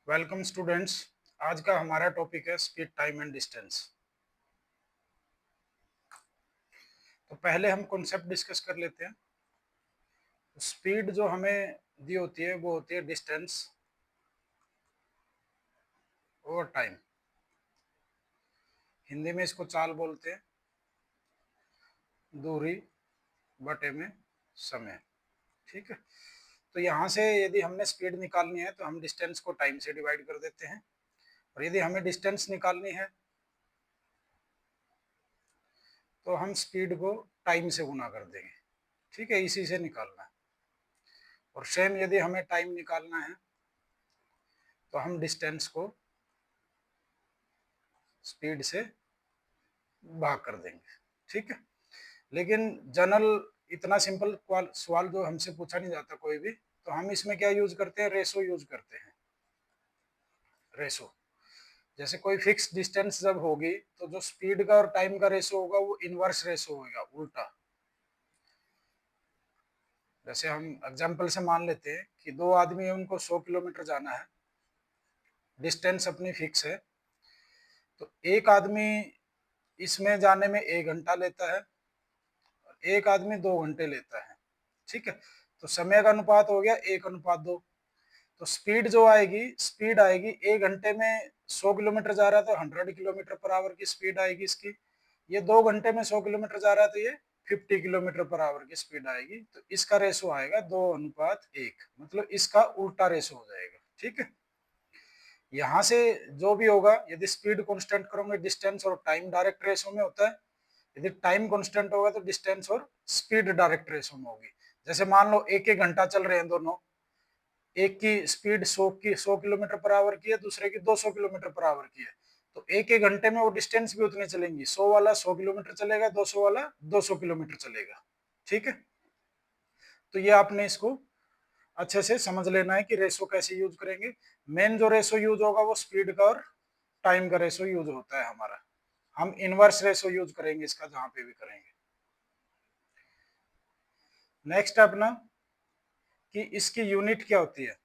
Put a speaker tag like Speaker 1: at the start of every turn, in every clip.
Speaker 1: Welcome students. आज का हमारा टॉपिक है स्पीड, टाइम एंड डिस्टेंस। तो पहले हम कॉन्सेप्ट डिस्कस कर लेते हैं। स्पीड जो हमें दी होती है वो होती है डिस्टेंस और टाइम। हिंदी में इसको चाल बोलते हैं, दूरी बटे में समय। ठीक है। तो यहाँ से यदि हमने स्पीड निकालनी है तो हम डिस्टेंस को टाइम से डिवाइड कर देते हैं, और यदि हमें डिस्टेंस निकालनी है तो हम स्पीड को टाइम से गुना कर देंगे। ठीक है, इसी से निकालना है। और सेम यदि हमें टाइम निकालना है तो हम डिस्टेंस को स्पीड से भाग कर देंगे। ठीक है। लेकिन जनरल इतना सिंपल सवाल जो हमसे पूछा नहीं जाता कोई भी, तो हम इसमें क्या यूज करते हैं, रेशो यूज करते हैं। रेशो, जैसे कोई फिक्स डिस्टेंस जब होगी तो जो स्पीड का और टाइम का रेशो होगा वो इनवर्स रेशो होगा, उल्टा। जैसे हम एग्जांपल से मान लेते हैं कि दो आदमी है, उनको 100 किलोमीटर जाना है, डिस्टेंस अपनी फिक्स है। तो एक आदमी इसमें जाने में 1 घंटा लेता है और एक आदमी 2 घंटे लेता है। ठीक है। तो समय का अनुपात हो गया 1:2। तो स्पीड जो आएगी, स्पीड आएगी 1 घंटे में 100 किलोमीटर जा रहा है तो 100 किलोमीटर पर आवर की स्पीड आएगी इसकी। ये 2 घंटे में 100 किलोमीटर जा रहा है तो ये 50 किलोमीटर पर आवर की स्पीड आएगी। तो इसका रेशो आएगा 2:1, मतलब इसका उल्टा रेशो हो जाएगा। ठीक है। यहाँ से जो भी होगा, यदि स्पीड कांस्टेंट करोगे डिस्टेंस और टाइम डायरेक्ट रेशो में होता है, यदि टाइम कांस्टेंट होगा तो डिस्टेंस और स्पीड डायरेक्ट रेशो में होगी। जैसे मान लो एक एक घंटा चल रहे हैं दोनों, एक की स्पीड 100 किलोमीटर पर आवर की है, दूसरे की 200 किलोमीटर पर आवर की है। तो एक एक घंटे में वो डिस्टेंस भी उतनी चलेंगी, 100 वाला 100 किलोमीटर चलेगा, 200 वाला 200 किलोमीटर चलेगा। ठीक है। तो ये आपने इसको अच्छे से समझ लेना है कि रेशो कैसे यूज करेंगे। मेन जो रेशो यूज होगा वो स्पीड का और टाइम का रेशो यूज होता है हमारा। हम इनवर्स रेशो यूज करेंगे इसका जहां पे भी करेंगे। नेक्स्ट अपना कि इसकी यूनिट क्या होती है।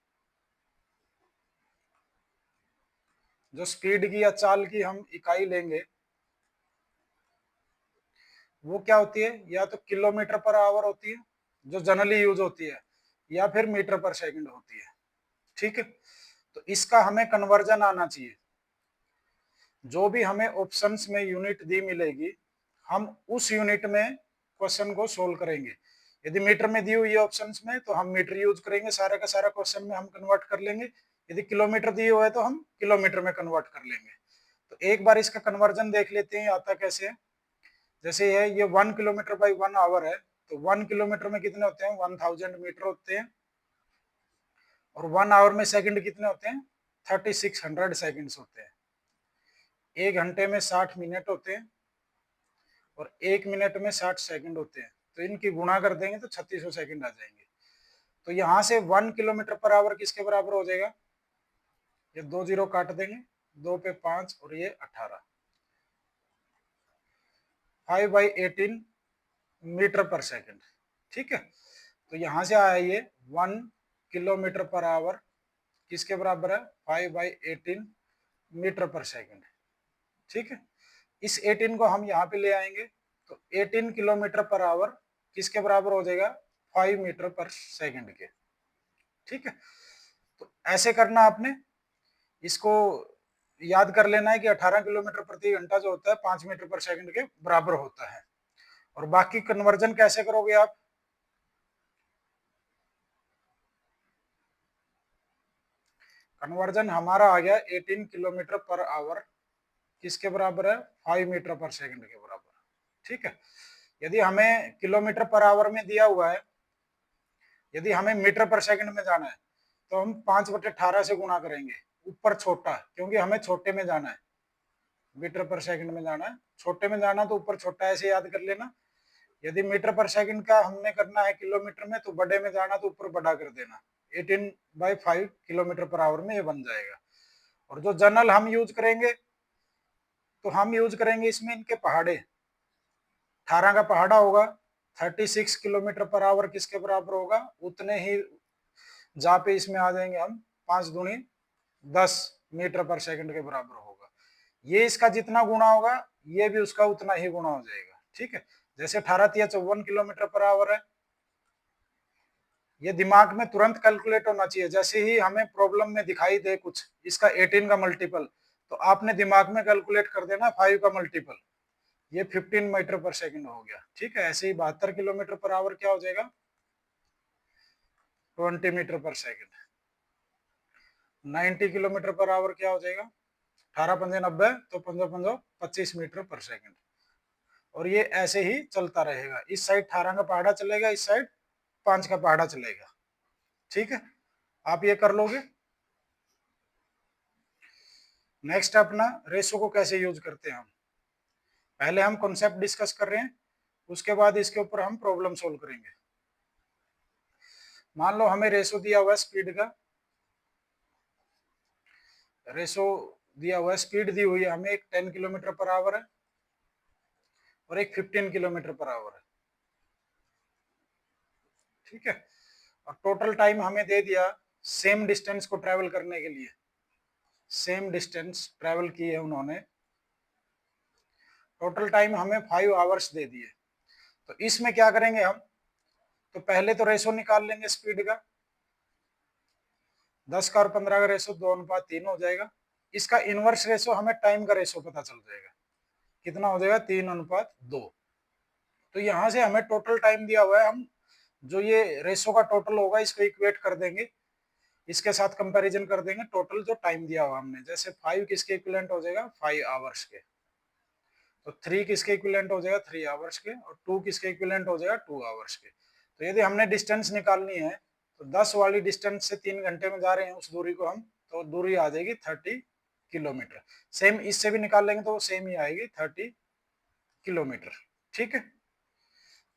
Speaker 1: जो स्पीड की या चाल की हम इकाई लेंगे वो क्या होती है, या तो किलोमीटर पर आवर होती है जो जनरली यूज होती है, या फिर मीटर पर सेकंड होती है। ठीक है। तो इसका हमें कन्वर्जन आना चाहिए। जो भी हमें ऑप्शंस में यूनिट दी मिलेगी, हम उस यूनिट में क्वेश्चन को सोल्व करेंगे। यदि मीटर में दी हुई है ऑप्शंस में तो हम मीटर यूज करेंगे, सारा का सारा क्वेश्चन में हम कन्वर्ट कर लेंगे। यदि किलोमीटर दिए हुए है तो हम किलोमीटर में कन्वर्ट कर लेंगे। तो एक बार इसका कन्वर्जन देख लेते हैं आता कैसे है। जैसे ये 1 किलोमीटर/1 आवर है, तो 1 किलोमीटर में कितने होते हैं, 1000 मीटर होते हैं। और 1 आवर में सेकंड कितने होते हैं, 3600 सेकंड्स होते हैं। 1 घंटे में 60 मिनट होते हैं और 1 मिनट में 60 सेकंड होते हैं। तो इनकी गुणा कर देंगे तो 3600 सेकंड आ जाएंगे। तो यहाँ से 1 किलोमीटर पर आवर किसके बराबर हो जाएगा, ये 2 जीरो काट देंगे, 2 पे 5 और ये 18, 5/18 मीटर पर सेकंड। ठीक है। तो यहाँ से आया ये 1 किलोमीटर पर आवर किसके बराबर है, 5/18 मीटर पर सेकंड। ठीक है। इस 18 को हम यहाँ पे ले आएंगे तो 18 किलोमीटर पर आवर किसके बराबर हो जाएगा, 5 मीटर पर सेकंड के। ठीक है। तो ऐसे करना आपने, इसको याद कर लेना है कि 18 किलोमीटर प्रति घंटा जो होता है 5 मीटर पर सेकंड के बराबर होता है। और बाकी कन्वर्जन कैसे करोगे आप, कन्वर्जन हमारा आ गया 18 किलोमीटर पर आवर किसके बराबर है, 5 मीटर पर सेकंड के बराबर। ठीक है। यदि हमें किलोमीटर पर आवर में दिया हुआ है, यदि हमें मीटर पर सेकंड में जाना है तो हम 5/18 से गुणा करेंगे, ऊपर छोटा क्योंकि हमें छोटे में जाना है, मीटर पर सेकंड में जाना है, छोटे में जाना तो ऊपर छोटा ऐसे याद कर लेना। यदि मीटर पर सेकंड का हमने करना है किलोमीटर में तो बड़े में जाना तो ऊपर बड़ा कर देना, 18/5 किलोमीटर पर आवर में ये बन जाएगा। और जो जनरल हम यूज करेंगे तो हम यूज करेंगे इसमें इनके पहाड़े, 18 का पहाड़ा होगा, 36 किलोमीटर पर आवर किसके बराबर होगा, उतने ही जहाँ पे इसमें आ जाएंगे हम 5 दूनी 10 मीटर पर सेकंड के बराबर होगा। ये इसका जितना गुणा होगा ये भी उसका उतना ही गुणा हो जाएगा। ठीक है, जैसे 18 तिया 54 किलोमीटर पर आवर है, ये दिमाग में तुरंत कैलकुलेट होना चाहिए। जैसे ही हमें प्रॉब्लम में दिखाई दे कुछ इसका 18 का मल्टीपल, तो आपने दिमाग में कैलकुलेट कर देना 5 का मल्टीपल, ये 15 मीटर पर सेकंड हो गया। ठीक है, ऐसे ही 72 किलोमीटर पर आवर क्या हो जाएगा, 20 metre per second. 90 kilometre per our क्या हो जाएगा, 18 पंजे 90, तो 5 5 25 मीटर पर सेकंड। और ये ऐसे ही चलता रहेगा, इस साइड 18 का पहाड़ा चलेगा, इस साइड 5 का पहाड़ा चलेगा। ठीक है, आप ये कर लोगे। नेक्स्ट अपना रेशो को कैसे यूज करते हैं हम, पहले हम कॉन्सेप्ट डिस्कस कर रहे हैं, उसके बाद इसके ऊपर हम प्रॉब्लम सोल्व करेंगे। मान लो हमें रेशो दिया हुआ है स्पीड का, रेशो दिया हुआ है, स्पीड दी हुई है हमें, एक 10 किलोमीटर पर आवर है और एक 15 किलोमीटर पर आवर है। ठीक है, और टोटल टाइम हमें दे दिया सेम डिस्टेंस को ट्रेवल करने के लिए, सेम डिस्टेंस ट्रेवल की है उन्होंने, टोटल टाइम हमें 5 आवर्स दे दिए। तो इसमें क्या करेंगे हम, तो पहले तो रेशो निकाल लेंगे स्पीड का, 10 का और 15 का रेशो 2:3 हो जाएगा। इसका इनवर्स रेशो हमें टाइम का रेशो पता चल जाएगा, कितना हो जाएगा, 3:2। तो यहां से हमें टोटल टाइम दिया हुआ है, हम जो ये रेशो का टोटल होगा इसको इक्वेट कर देंगे, इसके साथ कंपैरिजन कर देंगे टोटल जो टाइम दिया हुआ हमने। जैसे 5 किसके इक्विवेलेंट हो जाएगा, 5 आवर्स के, तो 3 किसके इक्विवेलेंट हो जाएगा, 3 आवर्स के, और 2 किसके इक्विवेलेंट हो जाएगा, 2 आवर्स के। तो यदि हमने डिस्टेंस निकालनी है तो 10 वाली डिस्टेंस से 3 घंटे में जा रहे हैं उस दूरी को हम, तो दूरी आ जाएगी 30 किलोमीटर। सेम इससे भी निकाल लेंगे तो सेम ही आएगी 30 किलोमीटर। ठीक है,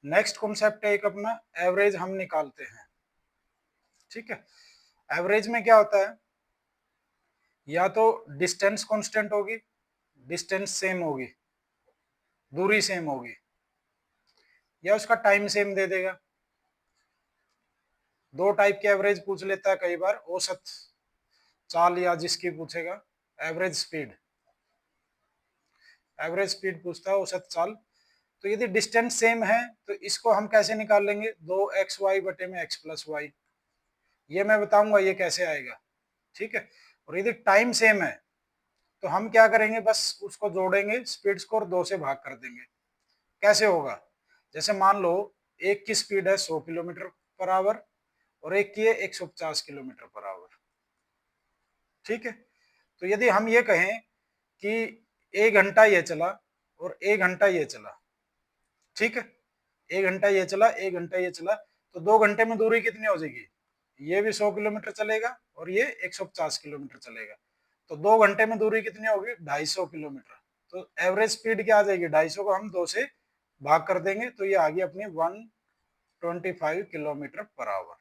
Speaker 1: नेक्स्ट कॉन्सेप्ट है एक अपना एवरेज हम निकालते हैं। ठीक है, एवरेज में क्या होता है, या तो डिस्टेंस कांस्टेंट होगी, डिस्टेंस सेम होगी, दूरी सेम होगी, या उसका टाइम सेम दे देगा। दो टाइप के एवरेज पूछ लेता है कई बार, औसत चाल या जिसकी पूछेगा, एवरेज स्पीड, एवरेज स्पीड पूछता है, औसत चाल। तो यदि डिस्टेंस सेम है तो इसको हम कैसे निकाल लेंगे, 2xy बटे में x प्लस वाई, ये मैं बताऊंगा ये कैसे आएगा। ठीक है, और यदि टाइम सेम है तो हम क्या करेंगे, बस उसको जोड़ेंगे स्पीड्स को और 2 से भाग कर देंगे। कैसे होगा, जैसे मान लो एक की स्पीड है 100 किलोमीटर पर आवर और एक की है 150 किलोमीटर पर आवर। ठीक है, तो यदि हम ये कहें कि 1 घंटा ये चला और 1 घंटा ये चला, ठीक है, 1 घंटा ये चला, 1 घंटा ये चला, तो 2 घंटे में दूरी कितनी हो जाएगी, ये भी 100 किलोमीटर चलेगा और ये 150 किलोमीटर चलेगा, तो 2 घंटे में दूरी कितनी होगी, 250 किलोमीटर। तो एवरेज स्पीड क्या आ जाएगी, 250 को हम 2 से भाग कर देंगे तो ये आ गई अपनी 125 किलोमीटर पर आवर।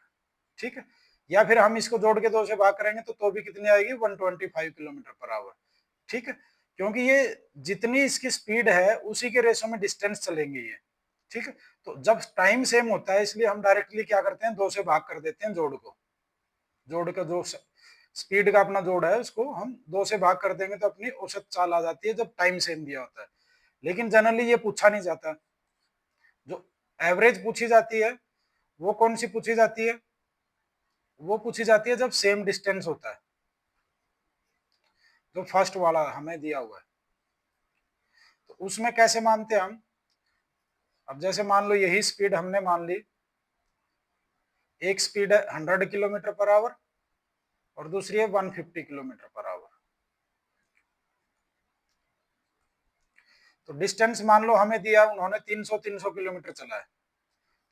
Speaker 1: ठीक है, या फिर हम इसको जोड़ के 2 से भाग करेंगे तो भी कितनी आएगी, 125 किलोमीटर पर आवर। ठीक है, क्योंकि ये जितनी इसकी स्पीड है उसी के रेशो में डिस्टेंस चलेंगे ये। ठीक है, तो जब टाइम सेम होता है इसलिए हम डायरेक्टली क्या करते हैं, 2 से भाग कर देते हैं जोड़ को, जोड़ का जो स्पीड का अपना जोड़ है उसको हम 2 से भाग कर देंगे तो अपनी औसत चाल आ जाती है जब टाइम सेम दिया होता है। लेकिन जनरली ये पूछा नहीं जाता, जो एवरेज पूछी जाती है वो कौन सी पूछी जाती है, वो पूछी जाती है जब सेम डिस्टेंस होता है, जो फर्स्ट वाला हमें दिया हुआ है। तो उसमें कैसे मानते हैं हम, अब जैसे मान लो यही स्पीड हमने मान ली, एक स्पीड है 100 किलोमीटर पर आवर और दूसरी है 150 किलोमीटर पर आवर। तो डिस्टेंस मान लो हमें दिया उन्होंने 300 किलोमीटर चला है,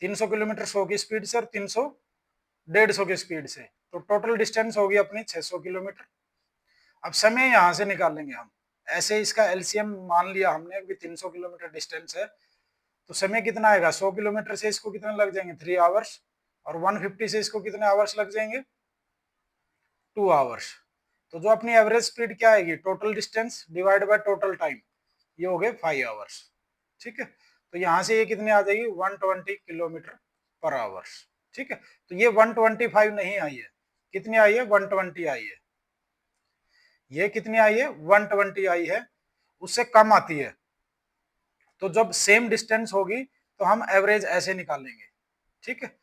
Speaker 1: 300 किलोमीटर 100 की स्पीड से और 300 150 की स्पीड से, तो टोटल डिस्टेंस होगी अपनी 600 किलोमीटर। अब समय यहां से निकालेंगे हम, ऐसे इसका एलसीएम मान लिया हमने कि 300 किलोमीटर डिस्टेंस है, तो समय कितना आएगा, 100 किलोमीटर से इसको कितने लग जाएंगे, 3 आवर्स, और 150 से इसको कितने आवर्स लग जाएंगे, 2 आवर्स। तो जो अपनी एवरेज स्पीड क्या आएगी, total distance divide by total time, ये हो गए 5 आवर्स। ठीक है, तो यहां से ये कितनी आ जाएगी, 120 किलोमीटर पर आवर्स। ठीक है, तो ये 125 नहीं आई है, कितनी आई है, 120 आई है। ये कितनी आई है 120 आई है, उससे कम आती है। तो जब सेम डिस्टेंस होगी तो हम एवरेज ऐसे निकालेंगे, ठीक है।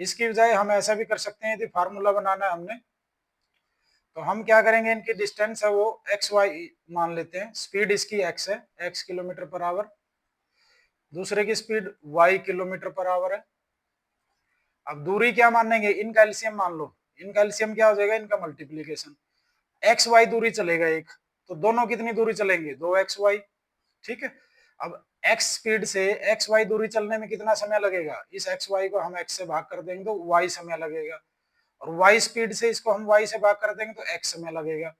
Speaker 1: इसकी बजाय हम ऐसा भी कर सकते हैं, यदि फार्मूला बनाना है हमने तो हम क्या करेंगे, इनकी डिस्टेंस है वो एक्स वाई मान लेते हैं, स्पीड इसकी एक्स है, एक्स किलोमीटर पर आवर, दूसरे की speed Y kilometre per hour है। अब दूरी क्या मानेंगे, इनका एलसीएम मान लो, इनका एलसीएम क्या हो जाएगा, इनका मल्टीप्लीकेशन, एक्स वाई दूरी चलेगा एक, तो दोनों कितनी दूरी चलेंगे, 2xy, ठीक है। अब x स्पीड से एक्स वाई दूरी चलने में कितना समय लगेगा, इस एक्स वाई को हम x से भाग कर देंगे तो y समय लगेगा, और y स्पीड से इसको हम y से भाग कर देंगे तो x समय लगेगा,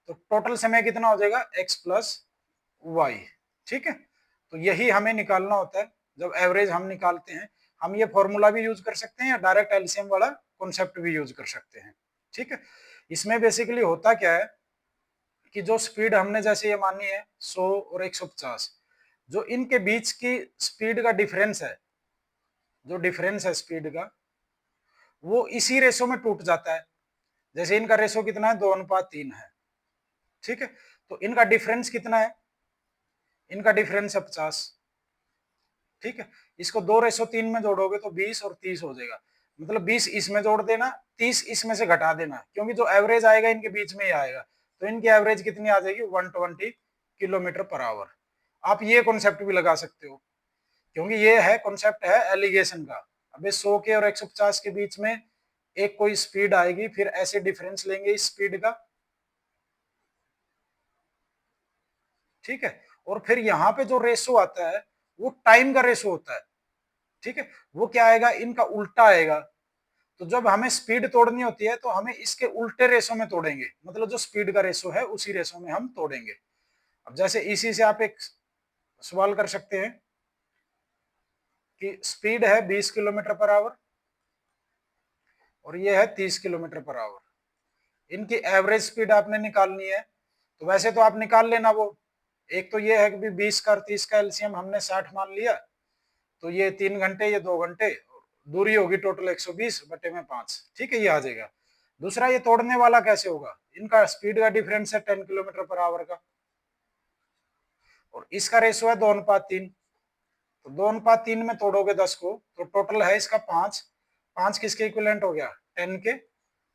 Speaker 1: तो टोटल समय कितना हो जाएगा x प्लस वाई, ठीक है। तो यही हमें निकालना होता है जब एवरेज हम निकालते हैं। हम ये फॉर्मूला भी यूज कर सकते हैं या डायरेक्ट एलसीएम वाला कॉन्सेप्ट भी यूज कर सकते हैं, ठीक है। इसमें बेसिकली होता क्या है कि जो स्पीड हमने जैसे ये मानी है 100 और 150, जो इनके बीच की स्पीड का डिफरेंस है, जो डिफरेंस है स्पीड का, वो इसी रेशो में टूट जाता है। जैसे इनका रेशो कितना है, 2:3 है, ठीक है। तो इनका डिफरेंस कितना है, इनका डिफरेंस है 50, ठीक है। इसको 2:3 में जोड़ोगे तो 20 और 30 हो जाएगा, मतलब 20 इसमें जोड़ देना, 30 इसमें से घटा देना, क्योंकि जो एवरेज आएगा इनके बीच में ही आएगा, तो इनकी एवरेज कितनी आ जाएगी, 120 किलोमीटर पर आवर। आप ये कॉन्सेप्ट भी लगा सकते हो, क्योंकि ये है कॉन्सेप्ट है एलिगेशन का। अबे 100 के और 150 के बीच में एक कोई स्पीड आएगी, फिर ऐसे डिफरेंस लेंगे इस स्पीड का, ठीक है। और फिर यहाँ पे जो रेशो आता है वो टाइम का रेशो होता है, ठीक है। वो क्या आएगा, इनका उल्टा आएगा। तो जब हमें स्पीड तोड़नी होती है तो हमें इसके उल्टे रेशो में तोड़ेंगे, मतलब जो स्पीड का रेशो है उसी रेशो में हम तोड़ेंगे। अब जैसे इसी से आप एक सवाल कर सकते हैं कि स्पीड है 20 किलोमीटर पर आवर और ये है 30 किलोमीटर पर आवर, इनकी एवरेज स्पीड आपने निकालनी है। तो वैसे तो आप निकाल लेना वो, एक तो ये है कि 20 का 30 का एलसीएम हमने 60 मान लिया, तो ये 3 घंटे, ये 2 घंटे, दूरी होगी टोटल 120 बटे में 5, ठीक है, ये आ जाएगा। दूसरा ये तोड़ने वाला कैसे होगा, इनका स्पीड का डिफरेंस है 10 किलोमीटर पर आवर का, और इसका रेशो है 2:3, तो 2:3 में तोड़ोगे 10 को तो टोटल है इसका 5, 5 किसके इक्विवेलेंट हो गया, 10 के,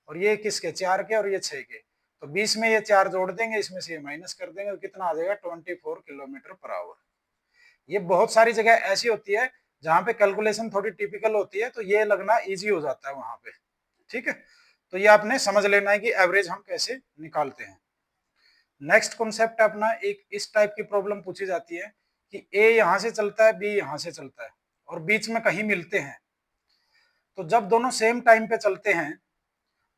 Speaker 1: और ये किसके, 4 के, और ये 6 के। तो 20 में ये 4 जोड़ देंगे, इसमें से ये माइनस कर देंगे, तो कितना आ जाएगा, 24 किलोमीटर पर आवर। ये बहुत सारी जगह ऐसी होती है जहां पे कैलकुलेशन थोड़ी टिपिकल होती है, तो ये लगना इजी हो जाता है वहां पे, ठीक है। तो ये आपने समझ लेना है कि एवरेज हम कैसे निकालते हैं। नेक्स्ट कॉन्सेप्ट अपना एक इस टाइप की प्रॉब्लम पूछी जाती है कि ए यहां से चलता है, बी यहां से चलता है, और बीच में कहीं मिलते हैं। तो जब दोनों सेम टाइम पे चलते हैं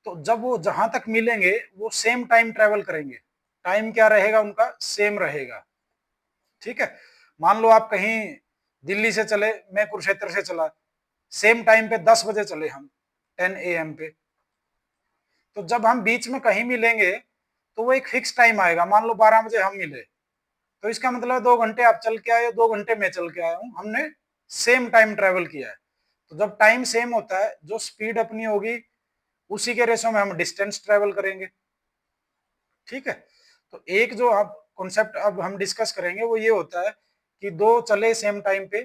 Speaker 1: तो जब वो जहां तक मिलेंगे वो सेम टाइम ट्रेवल करेंगे, टाइम क्या रहेगा उनका, सेम रहेगा, ठीक है। मान लो आप कहीं दिल्ली से चले, मैं कुरुक्षेत्र से चला, सेम टाइम पे 10 बजे चले हम, 10 AM पे, तो जब हम बीच में कहीं मिलेंगे तो वो एक फिक्स टाइम आएगा, मान लो 12 बजे हम मिले, तो इसका मतलब 2 घंटे आप चल के आए, 2 घंटे मैं चल के आया हूं, हमने सेम टाइम ट्रेवल किया है। तो जब टाइम सेम होता है, जो स्पीड अपनी होगी उसी के रेशो में हम डिस्टेंस ट्रेवल करेंगे, ठीक है। तो एक जो आप कॉन्सेप्ट अब हम डिस्कस करेंगे वो ये होता है कि दो चले सेम टाइम पे,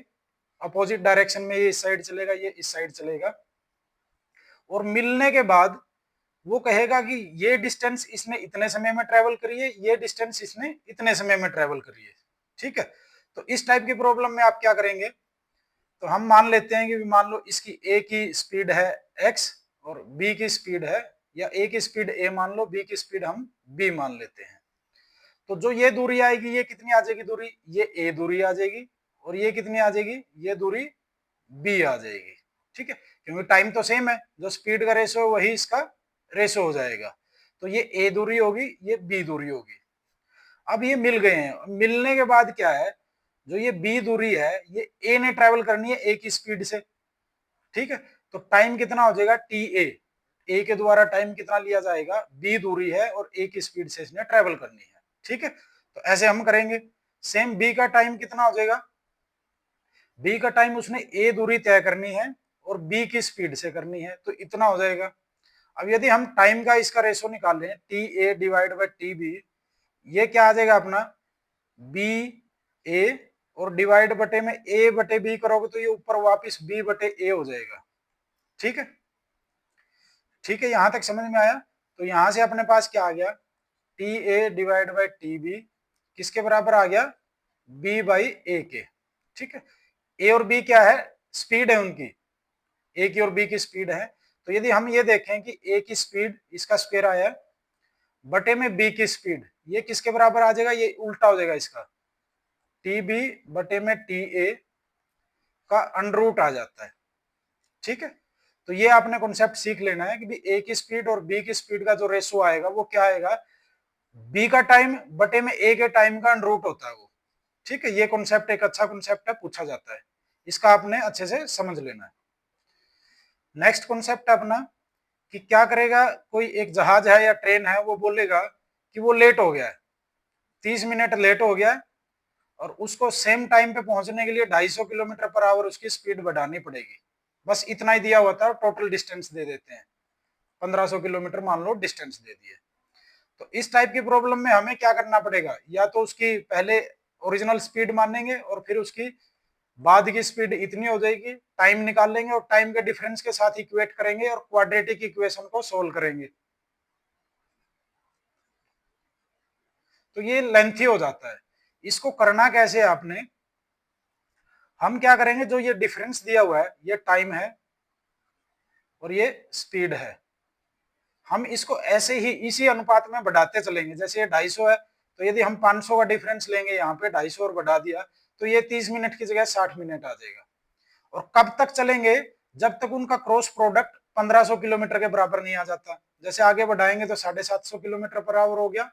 Speaker 1: अपोजिट डायरेक्शन में, ये इस साइड चलेगा, ये इस साइड चलेगा, और मिलने के बाद वो कहेगा कि ये डिस्टेंस इसने इतने समय में ट्रेवल करी है, ये डिस्टेंस इसने इतने समय में ट्रेवल करी है, ठीक है। तो इस टाइप की प्रॉब्लम में आप क्या करेंगे, तो हम मान लेते हैं कि मान लो इसकी ए की स्पीड है x और बी की स्पीड है, या ए की स्पीड ए मान लो, बी की स्पीड हम बी मान लेते हैं। तो जो ये दूरी आएगी, ये कितनी आ जाएगी दूरी, ये ए दूरी आ जाएगी, और ये कितनी आ जाएगी, ये दूरी बी आ जाएगी, ठीक है। क्योंकि टाइम तो सेम है, जो स्पीड का रेशो है वही इसका रेशो हो जाएगा। तो ये ए दूरी होगी, ये बी दूरी होगी। अब ये मिल गए हैं, मिलने के बाद क्या है, जो ये बी दूरी है ये ए ने ट्रेवल करनी है ए की स्पीड से, ठीक है। तो टाइम कितना हो जाएगा, टी ए के द्वारा टाइम कितना लिया जाएगा, बी दूरी है और ए की स्पीड से इसने ट्रेवल करनी है, ठीक है। तो ऐसे हम करेंगे। सेम बी का टाइम कितना हो जाएगा, बी का टाइम उसने ए दूरी तय करनी है और बी की स्पीड से करनी है, तो इतना हो जाएगा। अब यदि हम टाइम का इसका रेशो निकालें T A divide by T B, ये क्या आ जाएगा अपना बी ए, और डिवाइड बटे में ए बटे बी करोगे तो ये ऊपर वापस बी बटे ए हो जाएगा। ठीक है, ठीक है, यहां तक समझ में आया। तो यहां से अपने पास क्या आ गया, T A divide by T B किसके बराबर आ गया, बी बाई ए के। ठीक है, ए और बी क्या है, स्पीड है उनकी, ए की और बी की स्पीड है। तो यदि हम ये देखें कि ए की स्पीड इसका स्क्वायर आया बटे में बी की स्पीड, ये किसके बराबर आ जाएगा, ये उल्टा हो जाएगा इसका, टी बी बटे में टी ए का अंडर आ जाता है। ठीक है, तो ये आपने कॉन्सेप्ट सीख लेना है कि भी ए की स्पीड और बी की स्पीड का जो रेशो आएगा वो क्या आएगा, बी का टाइम बटे में ए के टाइम का अंडर होता है वो। ठीक है, ये कॉन्सेप्ट एक अच्छा कॉन्सेप्ट है, पूछा जाता है, इसका आपने अच्छे से समझ लेना है। नेक्स्ट कॉन्सेप्ट अपना कि क्या करेगा, कोई एक जहाज है या ट्रेन है, वो बोलेगा कि वो लेट हो गया है, 30 मिनट लेट हो गया है, और उसको सेम टाइम पे पहुंचने के लिए 250 किलोमीटर पर आवर उसकी स्पीड बढ़ानी पड़ेगी। बस इतना ही दिया हुआ था, टोटल डिस्टेंस दे देते हैं 1500 किलोमीटर मान लो डिस्टेंस दे दिए। तो इस टाइप की प्रॉब्लम में हमें क्या करना पड़ेगा, या तो उसकी पहले ओरिजिनल स्पीड मानेंगे और फिर उसकी बाद की स्पीड इतनी हो जाएगी, टाइम निकाल लेंगे और टाइम के डिफरेंस के साथ इक्वेट करेंगे और क्वाड्रेटिक इक्वेशन को सोल्व करेंगे। तो ये लेंथी हो जाता है। इसको करना कैसे है आपने, हम क्या करेंगे, जो ये डिफरेंस दिया हुआ है ये टाइम है और ये स्पीड है, हम इसको ऐसे ही इसी अनुपात में बढ़ाते चलेंगे। जैसे ये 250 है, तो यदि हम 500 का डिफरेंस लेंगे यहाँ पे 250 और बढ़ा दिया, तो ये 30 मिनट की जगह 60 मिनट आ जाएगा। और कब तक चलेंगे, जब तक उनका क्रॉस प्रोडक्ट 1500 किलोमीटर के बराबर नहीं आ जाता। जैसे आगे बढ़ाएंगे तो 750 किलोमीटर पर आवर हो गया,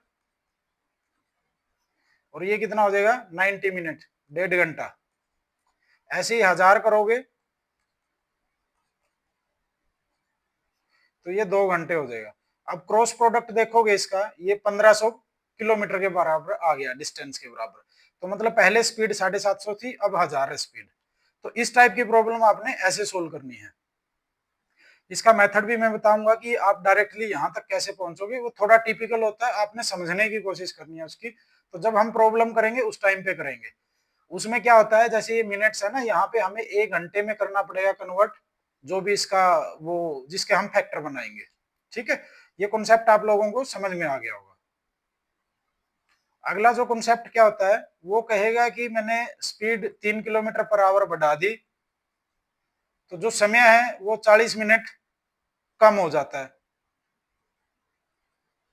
Speaker 1: और ये कितना हो जाएगा 90 मिनट, 1.5 घंटा। ऐसे ही 1000 करोगे तो ये 2 घंटे हो जाएगा। अब क्रॉस प्रोडक्ट देखोगे इसका, ये 1500 किलोमीटर के बराबर आ गया, डिस्टेंस के बराबर। तो मतलब पहले स्पीड 750 थी, अब 1000 है स्पीड। तो इस टाइप की प्रॉब्लम आपने ऐसे सोल्व करनी है। इसका मेथड भी मैं बताऊंगा कि आप डायरेक्टली यहां तक कैसे पहुंचोगे, वो थोड़ा टिपिकल होता है, आपने समझने की कोशिश करनी है उसकी। तो जब हम प्रॉब्लम करेंगे उस टाइम पे करेंगे। उसमें क्या होता है, जैसे ये मिनट्स है ना, यहाँ पे हमें 1 घंटे में करना पड़ेगा कन्वर्ट, जो भी इसका वो जिसके हम फैक्टर बनाएंगे। ठीक है, ये कॉन्सेप्ट आप लोगों को समझ में आ गया होगा। अगला जो कॉन्सेप्ट क्या होता है, वो कहेगा कि मैंने स्पीड 3 किलोमीटर पर आवर बढ़ा दी, तो जो समय है वो 40 मिनट कम हो जाता है,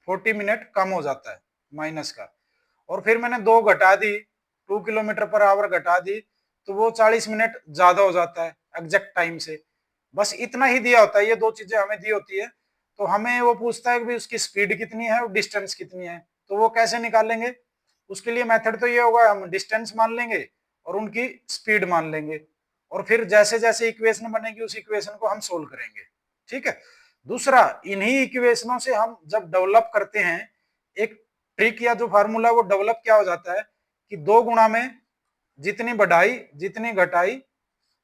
Speaker 1: 40 मिनट कम हो जाता है माइनस का। और फिर मैंने 2 घटा दी, 2 किलोमीटर पर आवर घटा दी, तो वो 40 मिनट ज्यादा हो जाता है एग्जैक्ट टाइम से। बस इतना ही दिया होता है, ये दो चीजें हमें दी होती है। तो हमें वो पूछता है कि उसकी स्पीड कितनी है और डिस्टेंस कितनी है, तो वो कैसे निकालेंगे। उसके लिए मेथड तो ये होगा, हम डिस्टेंस मान लेंगे और उनकी स्पीड मान लेंगे, और फिर जैसे जैसे इक्वेशन बनेगी उस इक्वेशन को हम सोल्व करेंगे। ठीक है, दूसरा, इन्हीं इक्वेशनों से हम जब डेवलप करते हैं एक ट्रिक या जो फार्मूला, वो डेवलप क्या हो जाता है कि 2 गुणा में जितनी बढ़ाई जितनी घटाई,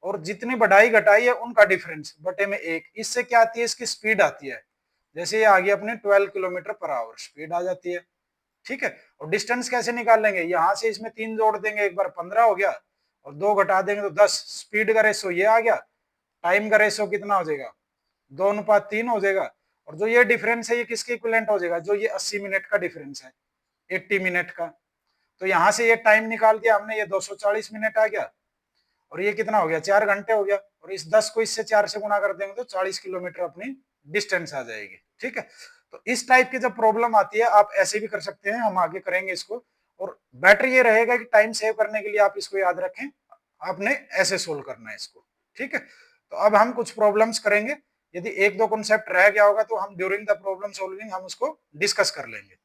Speaker 1: और जितनी बढ़ाई घटाई है उनका डिफरेंस बटे में 1, इससे क्या आती है, इसकी स्पीड आती है। जैसे ये आ गई अपने 12 किलोमीटर पर आवर स्पीड आ जाती है। ठीक है, और डिस्टेंस कैसे निकाल लेंगे, यहां से इसमें 3 जोड़ देंगे, एक बार 15 हो गया, और 2 घटा देंगे तो 10। स्पीड का रेशो ये आ गया, टाइम का रेशो कितना हो जाएगा, 2:3 हो जाएगा। और जो ये डिफरेंस है ये किसके इक्विवेलेंट हो जाएगा, जो ये 80 मिनट का डिफरेंस है, 80 मिनट का। तो यहां से ये टाइम निकाल दिया हमने, ये 240 मिनट आ गया, और ये कितना हो गया, 4 घंटे हो गया। और इस 10 को इससे 4 से गुना कर देंगे तो 40 किलोमीटर अपनी डिस्टेंस आ जाएगी। ठीक है, तो इस टाइप की जब प्रॉब्लम आती है आप ऐसे भी कर सकते हैं, हम आगे करेंगे इसको। और बेटर ये रहेगा कि टाइम सेव करने के लिए आप इसको याद रखें, आपने ऐसे सोल्व करना है इसको। ठीक है, तो अब हम कुछ प्रॉब्लम्स करेंगे, यदि एक दो कॉन्सेप्ट रह गया होगा तो हम ड्यूरिंग द प्रॉब्लम सॉल्विंग हम उसको डिस्कस कर लेंगे।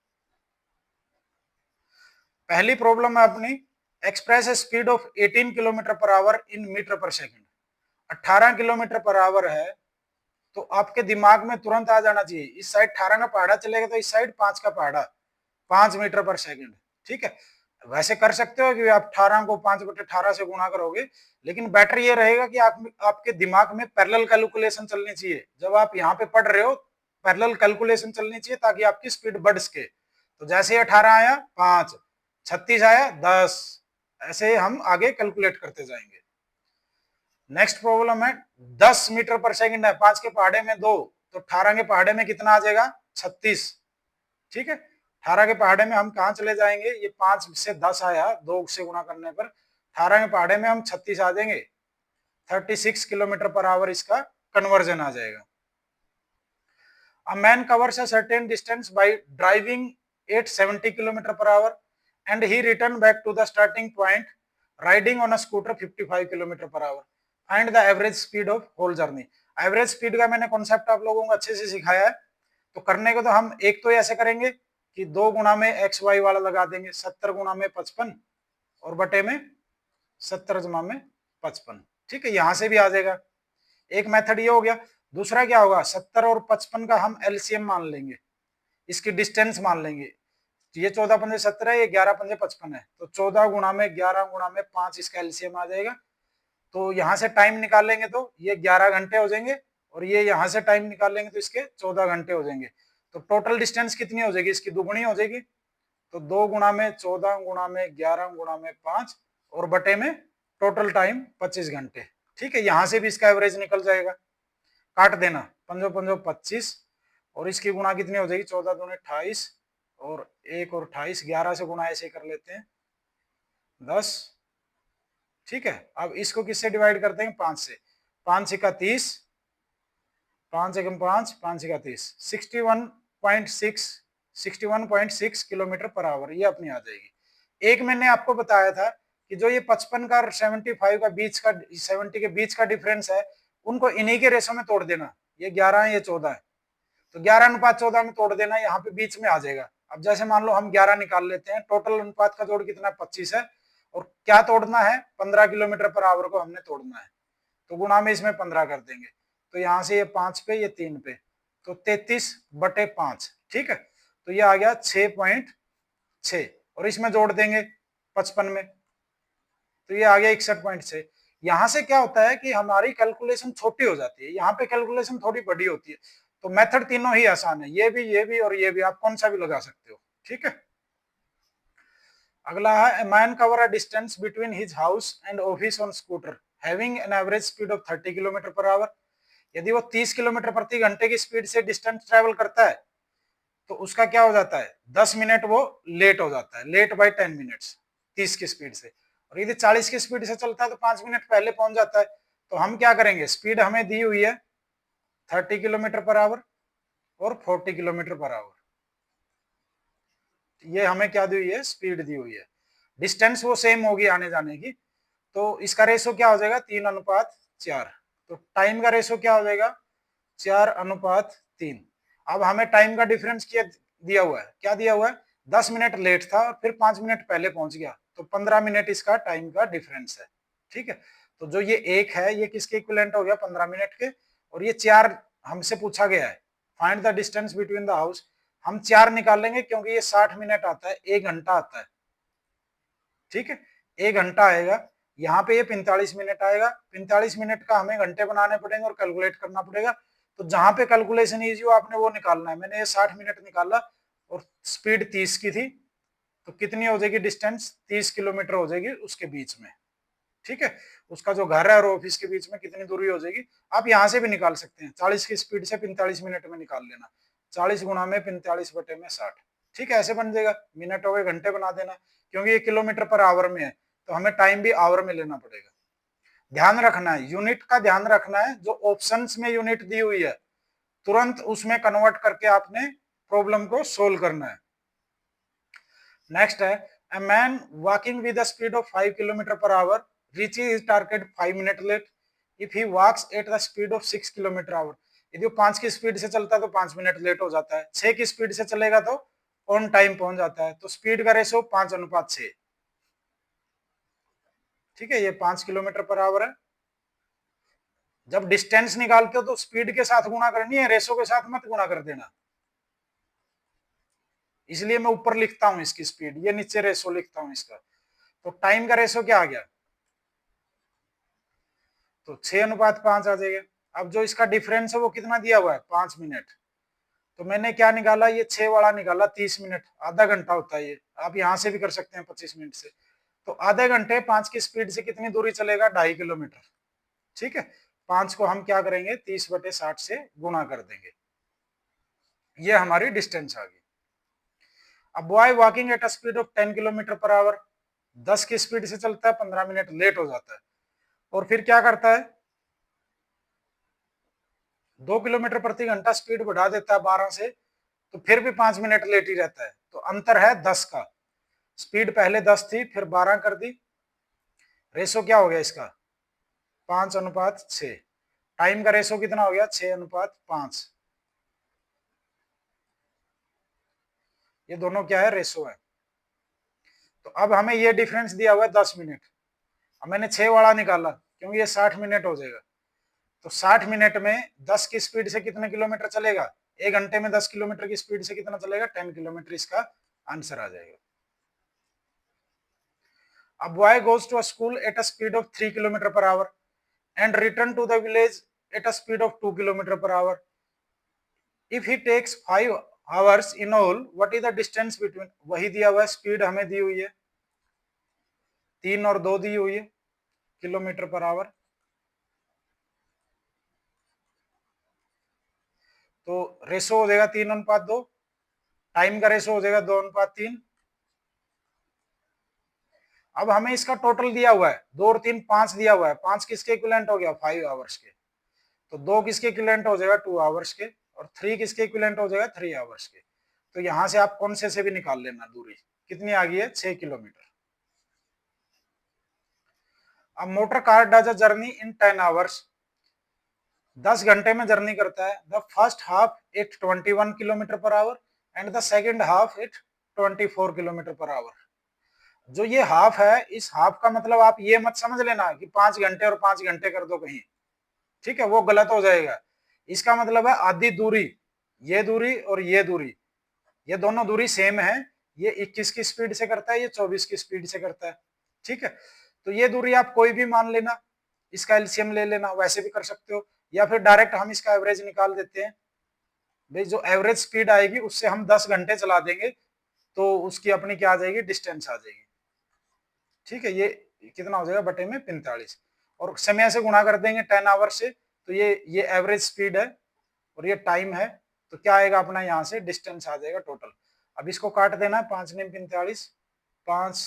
Speaker 1: पहली प्रॉब्लम है अपनी, express speed of 18 kilometre per hour in metre per second. 18 kilometre per hour है, तो आपके दिमाग में तुरंत आ जाना चाहिए, इस साइड 18 का पहाड़ा चलेगा तो इस साइड 5 का पहाड़ा, 5 मीटर पर सेकंड। ठीक है, वैसे कर सकते हो कि आप 18 को 5/18 से गुणा करोगे, लेकिन बेटर ये रहेगा कि आपके दिमाग में पैरेलल कैलकुलेशन चलनी चाहिए। जब आप यहाँ पे पढ़ रहे हो पैरेलल कैलकुलेशन चलनी चाहिए ताकि आपकी स्पीड बढ़ सके। तो जैसे 18 आया 5, 36 आया 10, ऐसे हम आगे कैलकुलेट करते जाएंगे। नेक्स्ट प्रॉब्लम है 10 मीटर पर सेकंड है, 5 के पहाड़े में 2, तो 18 के पहाड़े में कितना आ जाएगा 36। ठीक है, 18 के पहाड़े में हम कहां चले जाएंगे, ये 5 से 10 आया, 2 से गुणा करने पर 18 के पहाड़े में हम 36 आ जाएंगे, 36 किलोमीटर पर आवर इसका कन्वर्जन आ जाएगा। A man covers a certain distance by driving at 70 km per hour and he returned back to the starting point riding on a scooter 55 km per hour. Find the average speed of whole journey. Average speed का मैंने concept आप लोगों को अच्छे से सिखाया है। तो करने को तो हम एक तो ऐसे करेंगे कि 2 गुना में एक्स वाई वाला लगा देंगे, 70 गुना में 55 और बटे में 70 जमा में 55। ठीक है, यहां से भी आ जाएगा। एक मेथड ये हो गया। दूसरा क्या होगा, 70 और 55 का हम एलसीएम मान लेंगे, इसकी डिस्टेंस मान लेंगे। ये 14 पंजे 17 है, ये 11 पंजे 55 है, तो 14 गुणा में 11 गुणा में 5 इसका एलसीएम आ जाएगा। तो यहां से टाइम निकालेंगे तो ये 11 घंटे हो जाएंगे और ये यहां से टाइम निकालेंगे तो इसके 14 घंटे हो जाएंगे। तो टोटल डिस्टेंस कितनी हो जाएगी, इसकी दुगुनी हो जाएगी। तो 2 गुणा में 14 गुणा में 11 गुणा में 5 और बटे में टोटल टाइम 25 घंटे। ठीक है, यहां से भी इसका एवरेज निकल जाएगा। काट देना, पंजो पंजो 25 और इसकी गुणा कितनी हो जाएगी, 14 दूनी 28 और 1 और 28, 11 से गुणा ऐसे कर लेते हैं 10। ठीक है, अब इसको किससे डिवाइड करते हैं, 5 से। 5 का 30, 5 एकम 5, 5 का 30, 61.6 किलोमीटर पर आवर ये अपनी आ जाएगी। एक मैंने आपको बताया था कि जो ये 55 का और 75 का बीच का 70 के बीच का डिफरेंस है, उनको इन्हीं के रेशो में तोड़ देना। ये 11 है, ये 14 है, तो 11 अनुपात 14 में तोड़ देना, यहाँ पे बीच में आ जाएगा। अब जैसे मान लो हम 11 निकाल लेते हैं, टोटल अनुपात का जोड़ कितना 25 है और क्या तोड़ना है, 15 किलोमीटर पर आवर को हमने तोड़ना है। तो गुणा में इसमें 15 कर देंगे, तो यहाँ से ये 5 पे, ये 3 पे, तो 33/5। ठीक है, तो ये आ गया 6.6 और इसमें जोड़ देंगे 55 में, तो ये आ गया 61.6। यहां से क्या होता है कि हमारी कैलकुलेशन छोटी हो जाती है, यहाँ पे कैलकुलेशन थोड़ी बड़ी होती है। तो मेथड तीनों ही आसान है, ये भी और ये भी, आप कौन सा भी लगा सकते हो। ठीक है, अगला है, man cover a distance between his house and office on scooter having an average speed of 30 kilometre per our. यदि वो 30 किलोमीटर प्रति घंटे की स्पीड से डिस्टेंस ट्रेवल करता है तो उसका क्या हो जाता है, 10 मिनट वो लेट हो जाता है, लेट बाय 10 मिनट्स 30 की स्पीड से। और यदि 40 की स्पीड से चलता है तो 5 मिनट पहले पहुंच जाता है। तो हम क्या करेंगे, स्पीड हमें दी हुई है 30 किलोमीटर पर आवर और 40 किलोमीटर पर आवर, ये हमें क्या दी हुई है, स्पीड दी हुई है। डिस्टेंस वो सेम होगी आने जाने की, तो इसका रेशो क्या हो जाएगा, 3:4। तो टाइम का रेशो क्या हो जाएगा, 4:3। अब हमें टाइम का डिफरेंस क्या दिया हुआ है, क्या दिया हुआ है, 10 मिनट लेट था और फिर 5 मिनट पहले पहुंच गया, तो 15 मिनट इसका टाइम का डिफरेंस है। ठीक है, तो जो ये एक है ये किसके इक्विवेलेंट हो गया, 15 मिनट के, और ये 4 हमसे पूछा गया है, find the distance between the house. हम 4 निकाल लेंगे क्योंकि ये 60 मिनट आता है, 1 घंटा आता है। ठीक है, 1 घंटा आएगा, यहाँ पे ये 45 मिनट आएगा, 45 मिनट का हमें घंटे बनाने पड़ेंगे और कैलकुलेट करना पड़ेगा। तो जहां पे कैलकुलेशन इजी हो आपने वो निकालना है। मैंने ये 60 मिनट निकाला और स्पीड 30 की थी, तो कितनी हो जाएगी डिस्टेंस, 30 किलोमीटर हो जाएगी उसके बीच में। ठीक है, उसका जो घर है और ऑफिस के बीच में कितनी दूरी हो जाएगी, आप यहाँ से भी निकाल सकते हैं। 40 की स्पीड से 45 मिनट में निकाल लेना, 40 गुणा में 45 बटे में 60। ठीक है, ऐसे बन जाएगा, मिनट हो गए घंटे बना देना, क्योंकि ये किलोमीटर पर आवर में है तो हमें टाइम भी आवर में लेना पड़ेगा। ध्यान रखना है, यूनिट का ध्यान रखना है, जो ऑप्शंस में यूनिट दी हुई है तुरंत उसमें कन्वर्ट करके आपने प्रॉब्लम को सोल्व करना है। नेक्स्ट है, a man walking with a speed of 5 kilometre per hour reaches his target 5 minute late if he walks at the speed of 6 kilometre hour. यदि वो 5 की स्पीड से चलता है तो 5 मिनट लेट हो जाता है, 6 की स्पीड से चलेगा तो ऑन टाइम पहुंच जाता है। तो स्पीड का रेशो 5:6। ठीक है, ये 5 किलोमीटर पर आवर है। जब डिस्टेंस निकालते हो तो स्पीड के साथ गुणा करनी है, रेशो के साथ मत गुणा कर देना, इसलिए मैं ऊपर लिखता हूं इसकी स्पीड, ये नीचे रेशो लिखता हूं इसका। तो टाइम का रेशो क्या आ गया, तो 6:5 आ जाएगा। अब जो इसका डिफरेंस है वो कितना दिया हुआ है, 5 मिनट, तो मैंने क्या निकाला, ये 6 वाला निकाला, 30 मिनट, आधा घंटा होता है ये। आप यहां से भी कर सकते हैं 25 मिनट से। तो आधे घंटे 5 की स्पीड से कितनी दूरी चलेगा, 2.5 किलोमीटर। ठीक है, 5 को हम क्या करेंगे, 30/60 से गुणा कर देंगे। ये हमारी डिस्टेंस आ गई। अब boy walking eight a speed of 10 kilometre per our, 10 की स्पीड से चलता है, 15 मिनट लेट हो जाता है, और फिर क्या करता है, 2 किलोमीटर प्रति घंटा स्पीड बढ़ा देता है 12 से, तो फिर भी 5 मिनट लेट ही रहता है। तो अंतर है 10 का। स्पीड पहले 10 थी, फिर 12 कर दी। रेशो क्या हो गया इसका, 5:6। टाइम का रेशो कितना हो गया, 6:5। ये दोनों क्या है, रेशो है। तो अब हमें ये डिफरेंस दिया हुआ है 10 मिनट। अब मैंने 6 वाला निकाला, क्योंकि ये 60 मिनट हो जाएगा। तो 60 मिनट में 10 की स्पीड से कितने किलोमीटर चलेगा, 1 घंटे में 10 किलोमीटर की स्पीड से कितना चलेगा, 10 किलोमीटर। इसका आंसर आ जाएगा। A boy goes to a school at a speed of 3 kilometer per hour and return to the village at a speed of 2 kilometer per hour. If he takes 5 hours in all, what is the distance between? वही दिया हुआ है, speed हमें दी हुई है 3 और 2 दी हुई है किलोमीटर पर आवर। तो रेशो हो जाएगा 3:2। टाइम का रेशो हो जाएगा 2:3। अब हमें इसका टोटल दिया हुआ है 2 और 3 5 दिया हुआ है। 5 किसके इक्विवेलेंट हो गया, 5 आवर्स के। तो 2 किसके इक्विवेलेंट हो जाएगा, 2 आवर्स के। और 3 किसके इक्विवेलेंट हो जाएगा, 3 आवर्स के। तो यहां से आप कौन से भी निकाल लेना, दूरी कितनी आ गई है, 6 किलोमीटर। अब motor car does a journey in 10 hours, 10 घंटे में जर्नी करता है। The first half at 21 kilometre per hour and the second half at 24 kilometre per hour. जो ये हाफ है, इस हाफ का मतलब आप ये मत समझ लेना कि 5 घंटे और 5 घंटे कर दो कहीं, ठीक है, वो गलत हो जाएगा। इसका मतलब है आधी दूरी, ये दूरी और ये दूरी, ये दोनों दूरी सेम है। ये 21 की स्पीड से करता है, ये 24 की स्पीड से करता है। ठीक है, तो ये दूरी आप कोई भी मान लेना, इसका एलसीएम ले लेना, वैसे भी कर सकते हो, या फिर डायरेक्ट हम इसका एवरेज निकाल देते हैं। भाई जो एवरेज स्पीड आएगी उससे हम 10 घंटे चला देंगे, तो उसकी अपनी क्या आ जाएगी, डिस्टेंस आ जाएगी। ठीक है, ये कितना हो जाएगा, बटे में 45, और समय से गुणा कर देंगे 10 आवर से। तो ये एवरेज स्पीड है और ये टाइम है। तो क्या आएगा अपना, यहाँ से डिस्टेंस आ जाएगा टोटल। अब इसको काट देना, 5 ने 45, 5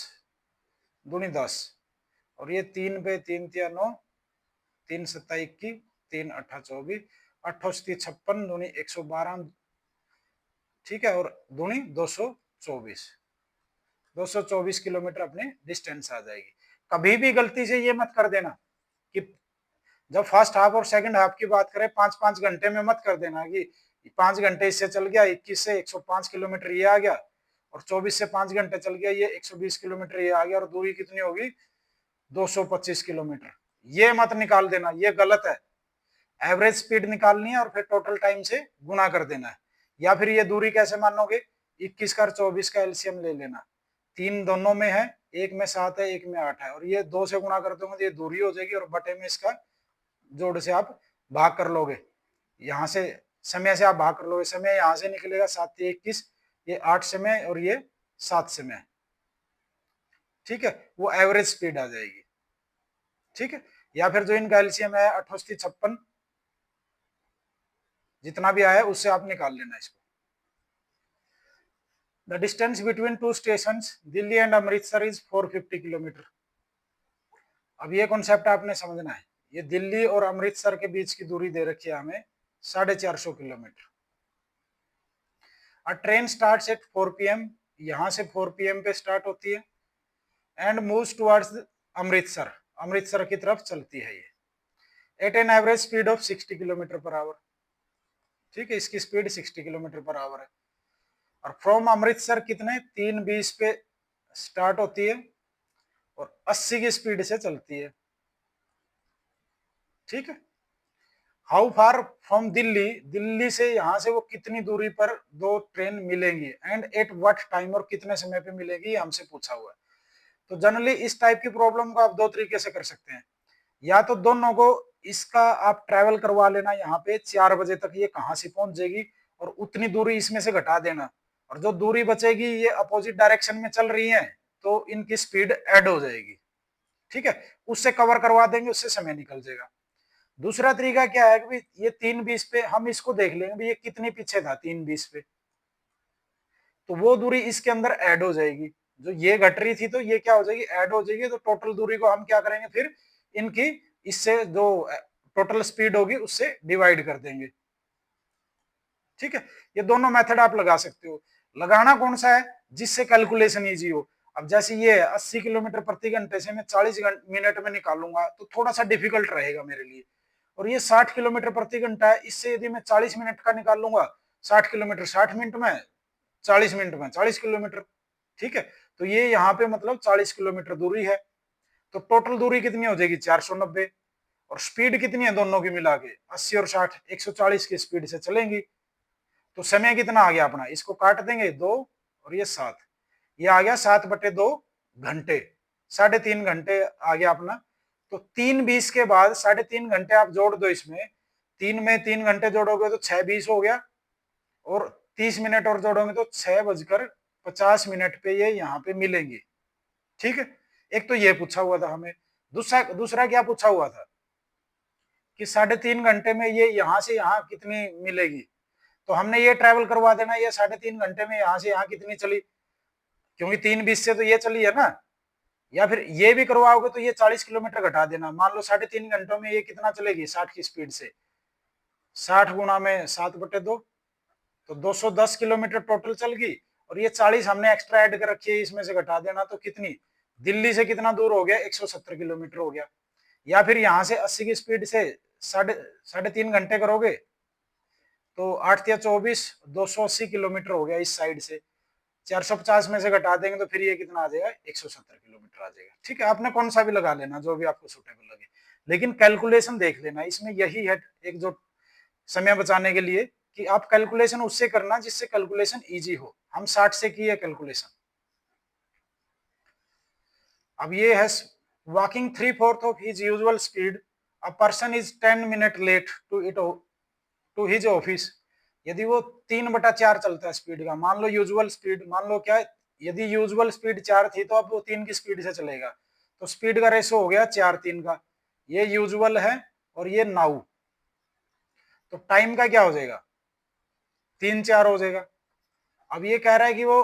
Speaker 1: दूनी 10, और ये 3 पे 3 तिया 9, 3 सत्ता 21, 3 अट्ठा 24, 8 56 दूनी 112। ठीक है, और दूनी 224, 224 किलोमीटर अपने डिस्टेंस आ जाएगी। कभी भी गलती से ये मत कर देना कि जब फर्स्ट हाफ और सेकंड हाफ की बात करें 5-5 घंटे में मत कर देना कि 5 घंटे इससे चल गया 21 से 105 किलोमीटर ये आ गया, और 24 से 5 घंटे चल गया ये 120 किलोमीटर ये आ गया, और दूरी कितनी होगी, 225 किलोमीटर। ये मत निकाल देना, ये गलत है। एवरेज स्पीड निकालनी है और फिर टोटल टाइम से गुणा कर देना है। या फिर ये दूरी कैसे मानोगे, 21 का 24 का एलसीएम ले लेना, 3 दोनों में है, एक में 7 है, एक में 8 है, और ये 2 से गुणा कर दोगे तो ये दूरी हो जाएगी, और बटे में इसका जोड़ से आप भाग कर लोगे। यहाँ से समय से आप भाग कर लोगे, समय यहाँ से निकलेगा 7 से 21, ये 8 समय और ये 7 समय। ठीक है, वो एवरेज स्पीड आ जाएगी। ठीक है, या फिर जो इनका एलसीएम है 8 56, जितना भी आया उससे आप निकाल लेना इसको। The distance between two station Delhi and Amritsar is 450 kilometre. अब ये कॉन्सेप्ट आपने समझना है, ये दिल्ली और अमृतसर के बीच की दूरी दे रखी है हमें 450 kilometre. A train starts at 4 PM, यहां से 4 PM पे स्टार्ट होती है, and moves towards Amritsar, Amritsar की तरफ चलती है ये, at an average speed of 60 kilometre per hour. ठीक है, इसकी स्पीड 60 किलोमीटर पर आवर है। और फ्रॉम अमृतसर कितने, 3:20 पे स्टार्ट होती है और 80 की स्पीड से चलती है। ठीक है, how far from Delhi, Delhi से यहां से वो कितनी दूरी पर दो ट्रेन मिलेंगी, एंड एट व्हाट टाइम, और कितने समय पे मिलेगी, हमसे पूछा हुआ है। तो जनरली इस टाइप की प्रॉब्लम को आप 2 तरीके से कर सकते हैं, या तो दोनों को इसका आप ट्रैवल करवा लेना, यहाँ पे 4 बजे तक ये कहां से पहुंच जाएगी, और उतनी दूरी इसमें से घटा देना, और जो दूरी बचेगी ये अपोजिट डायरेक्शन में चल रही है तो इनकी स्पीड ऐड हो जाएगी। ठीक है, उससे कवर करवा देंगे, उससे समय निकल जाएगा। दूसरा तरीका क्या है कि ये 3:20 पे हम इसको देख लेंगे भी ये कितनी पीछे था 3:20 पे, तो वो दूरी इसके अंदर ऐड हो जाएगी। जो ये घट रही थी तो ये क्या हो जाएगी, ऐड हो जाएगी। तो टोटल दूरी को हम क्या करेंगे फिर इनकी इससे जो टोटल स्पीड होगी उससे डिवाइड कर देंगे। ठीक है, ये दोनों मेथड आप लगा सकते हो। लगाना कौन सा है, जिससे कैलकुलेशन इजी हो। अब जैसे ये 80 किलोमीटर प्रति घंटे से मैं 40 मिनट में निकालूंगा तो थोड़ा सा डिफिकल्ट रहेगा मेरे लिए। और ये 60 किलोमीटर प्रति घंटा है, इससे यदि मैं 40 मिनट का निकालूंगा, 60 किलोमीटर 60 मिनट में, 40 मिनट में 40 किलोमीटर। ठीक है, तो ये यहाँ पे मतलब 40 किलोमीटर दूरी है। तो टोटल दूरी कितनी हो जाएगी 490। और स्पीड कितनी है दोनों की मिला के 80 और 60, 140 की स्पीड से चलेंगी। तो समय कितना आ गया अपना, इसको काट देंगे 2 और ये 7, ये आ गया 7/2 घंटे, 3.5 घंटे आ गया अपना। तो 3:20 के बाद 3.5 घंटे आप जोड़ दो इसमें, 3 में 3 घंटे जोड़ोगे तो 6:20 हो गया, और 30 मिनट और जोड़ोगे तो 6:50 पे ये यहाँ पे मिलेंगे। ठीक है, एक तो ये पूछा हुआ था हमें। दूसरा क्या पूछा हुआ था कि 3.5 घंटे में ये यहाँ से यहाँ कितनी मिलेगी। तो हमने ये ट्रेवल करवा देना, ये 3.5 घंटे में यहाँ से यहाँ कितनी चली, क्योंकि 3:20 से तो ये चली है ना। या फिर ये भी करवाओगे तो ये 40 किलोमीटर घटा देना। मान लो 3.5 घंटों में ये कितना चलेगी 60 की स्पीड से, 60 गुना में 7/2, तो 210 किलोमीटर टोटल चल गई। और ये 40 हमने एक्स्ट्रा ऐड कर रखी है, इसमें से घटा देना तो कितनी, दिल्ली से कितना दूर हो गया 170 किलोमीटर हो गया। या फिर यहाँ से 80 की स्पीड से 3.5 घंटे करोगे तो 8 या 24, 280 किलोमीटर हो गया इस साइड से। 450 में से घटा देंगे तो फिर ये कितना आ जाएगा 170 किलोमीटर आ जाएगा। ठीक है, आपने कौन सा भी लगा लेना जो भी आपको सुटेबल लगे, लेकिन कैलकुलेशन देख लेना। इसमें यही है एक जो समय बचाने के लिए कि आप कैलकुलेशन उससे करना जिससे कैलकुलेशन इजी हो। हम 60 से किए कैलकुलेशन। अब ये है walking 3/4 of his usual speed, a person is 10 minute late to his office. यदि वो 3/4 चलता है स्पीड का, मान लो यूजुअल स्पीड, मान लो क्या, यदि यूजुअल स्पीड 4 थी तो अब वो 3 की स्पीड से चलेगा, तो स्पीड का रेशो हो गया 4:3 का। ये यूजुअल है और ये नाउ, तो टाइम का क्या हो जाएगा 3:4 हो जाएगा। अब ये कह रहा है कि वो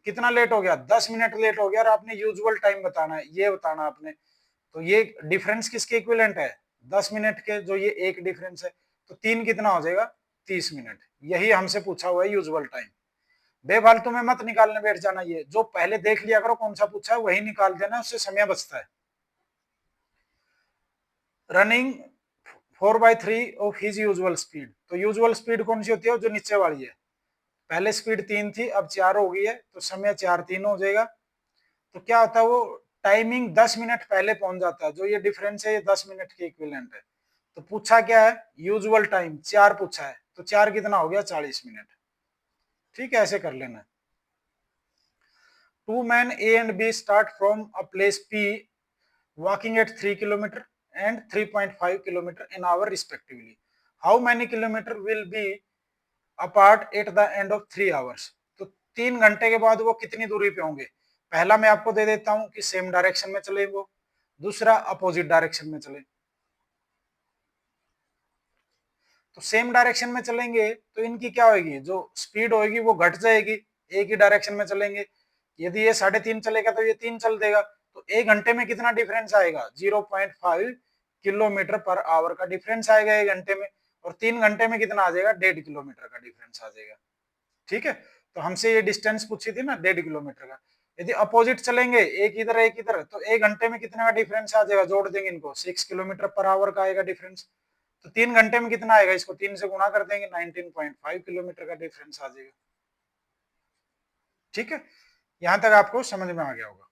Speaker 1: कितना लेट हो गया, 10 मिनट लेट हो गया, और आपने यूजुअल टाइम बताना है, ये बताना आपने। तो ये डिफरेंस किसके इक्विवेलेंट है 10 मिनट के, जो ये एक डिफरेंस है। तो 3 कितना हो जाएगा 30 मिनट। यही हमसे पूछा हुआ है यूजुअल टाइम। बेफालतू में मत निकालने बैठ जाना, ये जो पहले देख लिया करो कौन सा पूछा है वही निकाल देना, उससे समय बचता है। Running 4/3 of his usual speed, तो यूजुअल स्पीड कौन सी होती है, जो नीचे वाली है। पहले स्पीड 3 थी अब 4 हो गई है, तो समय 4:3 हो जाएगा। तो क्या होता है वो टाइमिंग 10 मिनट पहले पहुंच जाता है, जो ये डिफरेंस है ये 10 मिनट के इक्विवेलेंट है। तो पूछा क्या है यूजुअल टाइम 4 पूछा है, तो 4 कितना हो गया 40 मिनट। ठीक है, ऐसे कर लेना। Two men A and B start from a place P, walking at 3 kilometer and 3.5 kilometer an hour respectively. How many kilometer will be apart at the end of 3 hours? तो 3 घंटे के बाद वो कितनी दूरी पे होंगे। पहला मैं आपको दे देता हूं कि सेम डायरेक्शन में चले वो, दूसरा अपोजिट डायरेक्शन में चले। तो सेम डायरेक्शन में चलेंगे तो इनकी क्या होगी, जो स्पीड होगी वो घट जाएगी, एक ही डायरेक्शन में चलेंगे। यदि ये 3.5 चलेगा तो ये 3 चल देगा, तो 1 घंटे में कितना डिफरेंस आएगा 0.5 किलोमीटर पर आवर का डिफरेंस आएगा 1 घंटे में। और 3 घंटे में कितना आ जाएगा 1.5 किलोमीटर का डिफरेंस आ जाएगा। ठीक है, तो हमसे ये डिस्टेंस पूछी थी ना 1.5 किलोमीटर का। यदि अपोजिट चलेंगे एक इधर तो 1 घंटे में कितने का डिफरेंस आ जाएगा, जोड़ देंगे इनको 6 किलोमीटर पर आवर का आएगा डिफरेंस। तो 3 घंटे में कितना आएगा, इसको 3 से गुणा कर देंगे 19.5 किलोमीटर का डिफरेंस आ जाएगा। ठीक है, यहां तक आपको समझ में आ गया होगा।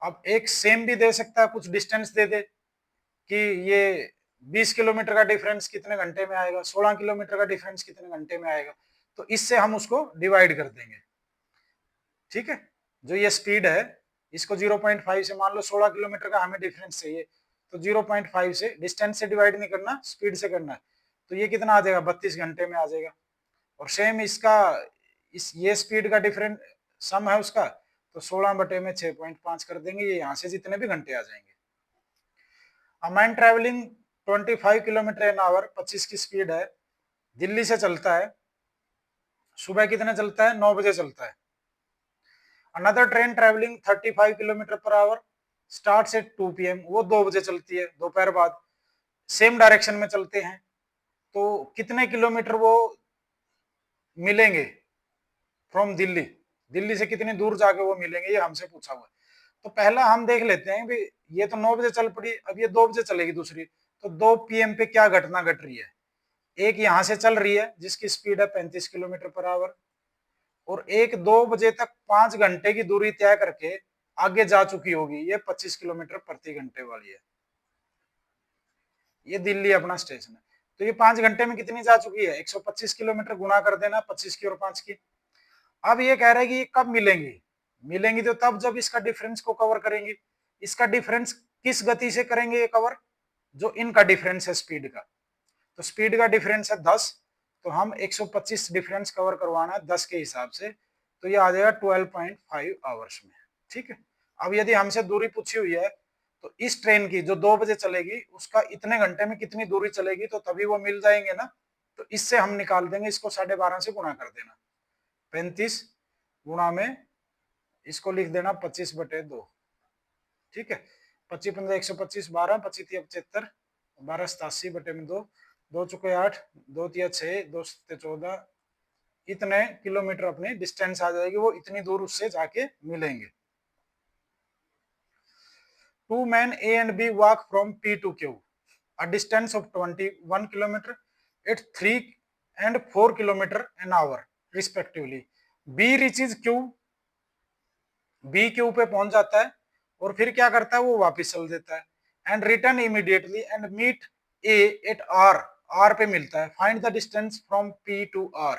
Speaker 1: अब एक सेम भी दे सकता है, कुछ डिस्टेंस दे दे कि ये 20 किलोमीटर का डिफरेंस कितने घंटे में आएगा, 16 किलोमीटर का डिफरेंस कितने घंटे में आएगा, तो इससे हम उसको डिवाइड कर देंगे। ठीक है, जो ये स्पीड है इसको 0.5 से, मान लो 16 किलोमीटर का हमें डिफरेंस चाहिए, तो 0.5 से, डिस्टेंस से डिवाइड नहीं करना, स्पीड से करना है। तो ये कितना आ जाएगा, 32 घंटे में आ जाएगा। और सेम इसका ये स्पीड का डिफरेंट सम है उसका, तो 16 बटे में 6.5 कर देंगे, ये यहाँ से जितने भी घंटे आ जाएंगे। A man travelling 25 kilometre an hour, 25 की स्पीड है, दिल्ली से चलता है, सुबह कितने चलता है, 9 बजे चलता है। Another train travelling 35 kilometre per our starts at 2 PM, वो 2 बजे चलती है, दोपहर बाद, सेम डायरेक्शन में चलते हैं, तो कितने किलोमीटर वो मिलेंगे फ्रॉम दिल्ली, दिल्ली से कितनी दूर जाके वो मिलेंगे, ये हमसे पूछा हुआ है। तो पहला हम देख लेते हैं भी, ये तो 9 बजे चल पड़ी, अब ये 2 बजे चलेगी दूसरी, तो 2 PM पे क्या घटना घट रही है, एक यहां से चल रही है जिसकी स्पीड है 35 किलोमीटर पर आवर, और एक 2 बजे तक 5 घंटे की दूरी तय करके आगे जा चुकी होगी, ये 25 किलोमीटर प्रति घंटे वाली है, ये दिल्ली अपना स्टेशन है। तो ये 5 घंटे में कितनी जा चुकी है, 125 किलोमीटर, गुना कर देना 25 की और 5 की। अब ये कह रहे हैं कि ये कब मिलेंगी, मिलेंगी तो तब जब इसका डिफरेंस को कवर करेंगे। इसका डिफरेंस किस गति से करेंगे ये कवर, जो इनका डिफरेंस है स्पीड का, तो स्पीड का डिफरेंस है 10, तो हम 125 डिफरेंस कवर करवाना है 10 के हिसाब से, तो ये आ जाएगा 12.5 आवर्स में। ठीक है, अब यदि हमसे दूरी पूछी हुई है, तो इस ट्रेन की जो 2 बजे चलेगी उसका इतने घंटे में कितनी दूरी चलेगी, तो तभी वो मिल जाएंगे ना, तो इससे हम निकाल देंगे, इसको 12.5 से गुणा कर देना, 35 गुणा में इसको लिख देना 25/2। ठीक है, 25 125, 12 25 75, 12 87/2, 2 चुके 8, 2 तिया 6, 2 सत्ते 14, इतने किलोमीटर अपनी डिस्टेंस आ जाएगी, वो इतनी दूर उससे जाके मिलेंगे। Two men A and B walk from P to Q, a distance of 21 kilometer at 3 and 4 kilometer an hour respectively. B reaches Q, B Q पे पहुंच जाता है, और फिर क्या करता है, वो वापस चल देता है, and return immediately and meet A at R, R पे मिलता है। Find the distance from P to R,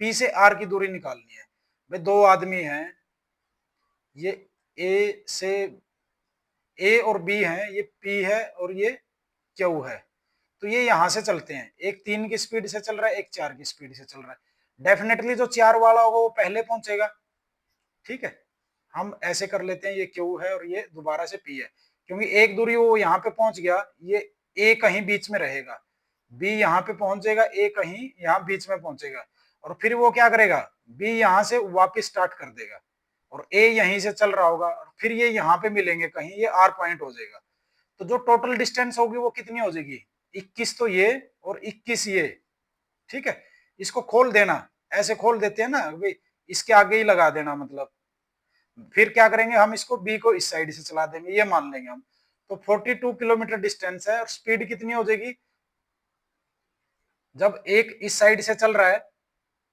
Speaker 1: P से आर की दूरी निकालनी है। भाई दो आदमी हैं, ये ए से, ए और बी हैं, ये पी है और ये क्यू है, तो ये यहां से चलते हैं, एक 3 की स्पीड से चल रहा है, एक 4 की स्पीड से चल रहा है, डेफिनेटली जो 4 वाला होगा वो पहले पहुंचेगा। ठीक है, हम ऐसे कर लेते हैं, ये क्यू है और ये दोबारा से पी है, क्योंकि एक दूरी वो यहाँ पे पहुंच गया, ये ए कहीं बीच में रहेगा, बी यहाँ पे पहुंचेगा, ए कहीं यहाँ बीच में पहुंचेगा, और फिर वो क्या करेगा, बी यहाँ से वापस स्टार्ट कर देगा, और ए यहीं से चल रहा होगा, और फिर ये यहाँ पे मिलेंगे कहीं, ये आर पॉइंट हो जाएगा। तो जो टोटल डिस्टेंस होगी वो कितनी हो जाएगी, 21 तो ये और 21 ये। ठीक है, इसको खोल देना, ऐसे खोल देते हैं ना भाई, इसके आगे ही लगा देना, मतलब फिर क्या करेंगे, हम इसको बी को इस साइड से चला देंगे, ये मान लेंगे हम। तो 42 किलोमीटर डिस्टेंस है, और स्पीड कितनी हो जाएगी, जब एक इस साइड से चल रहा है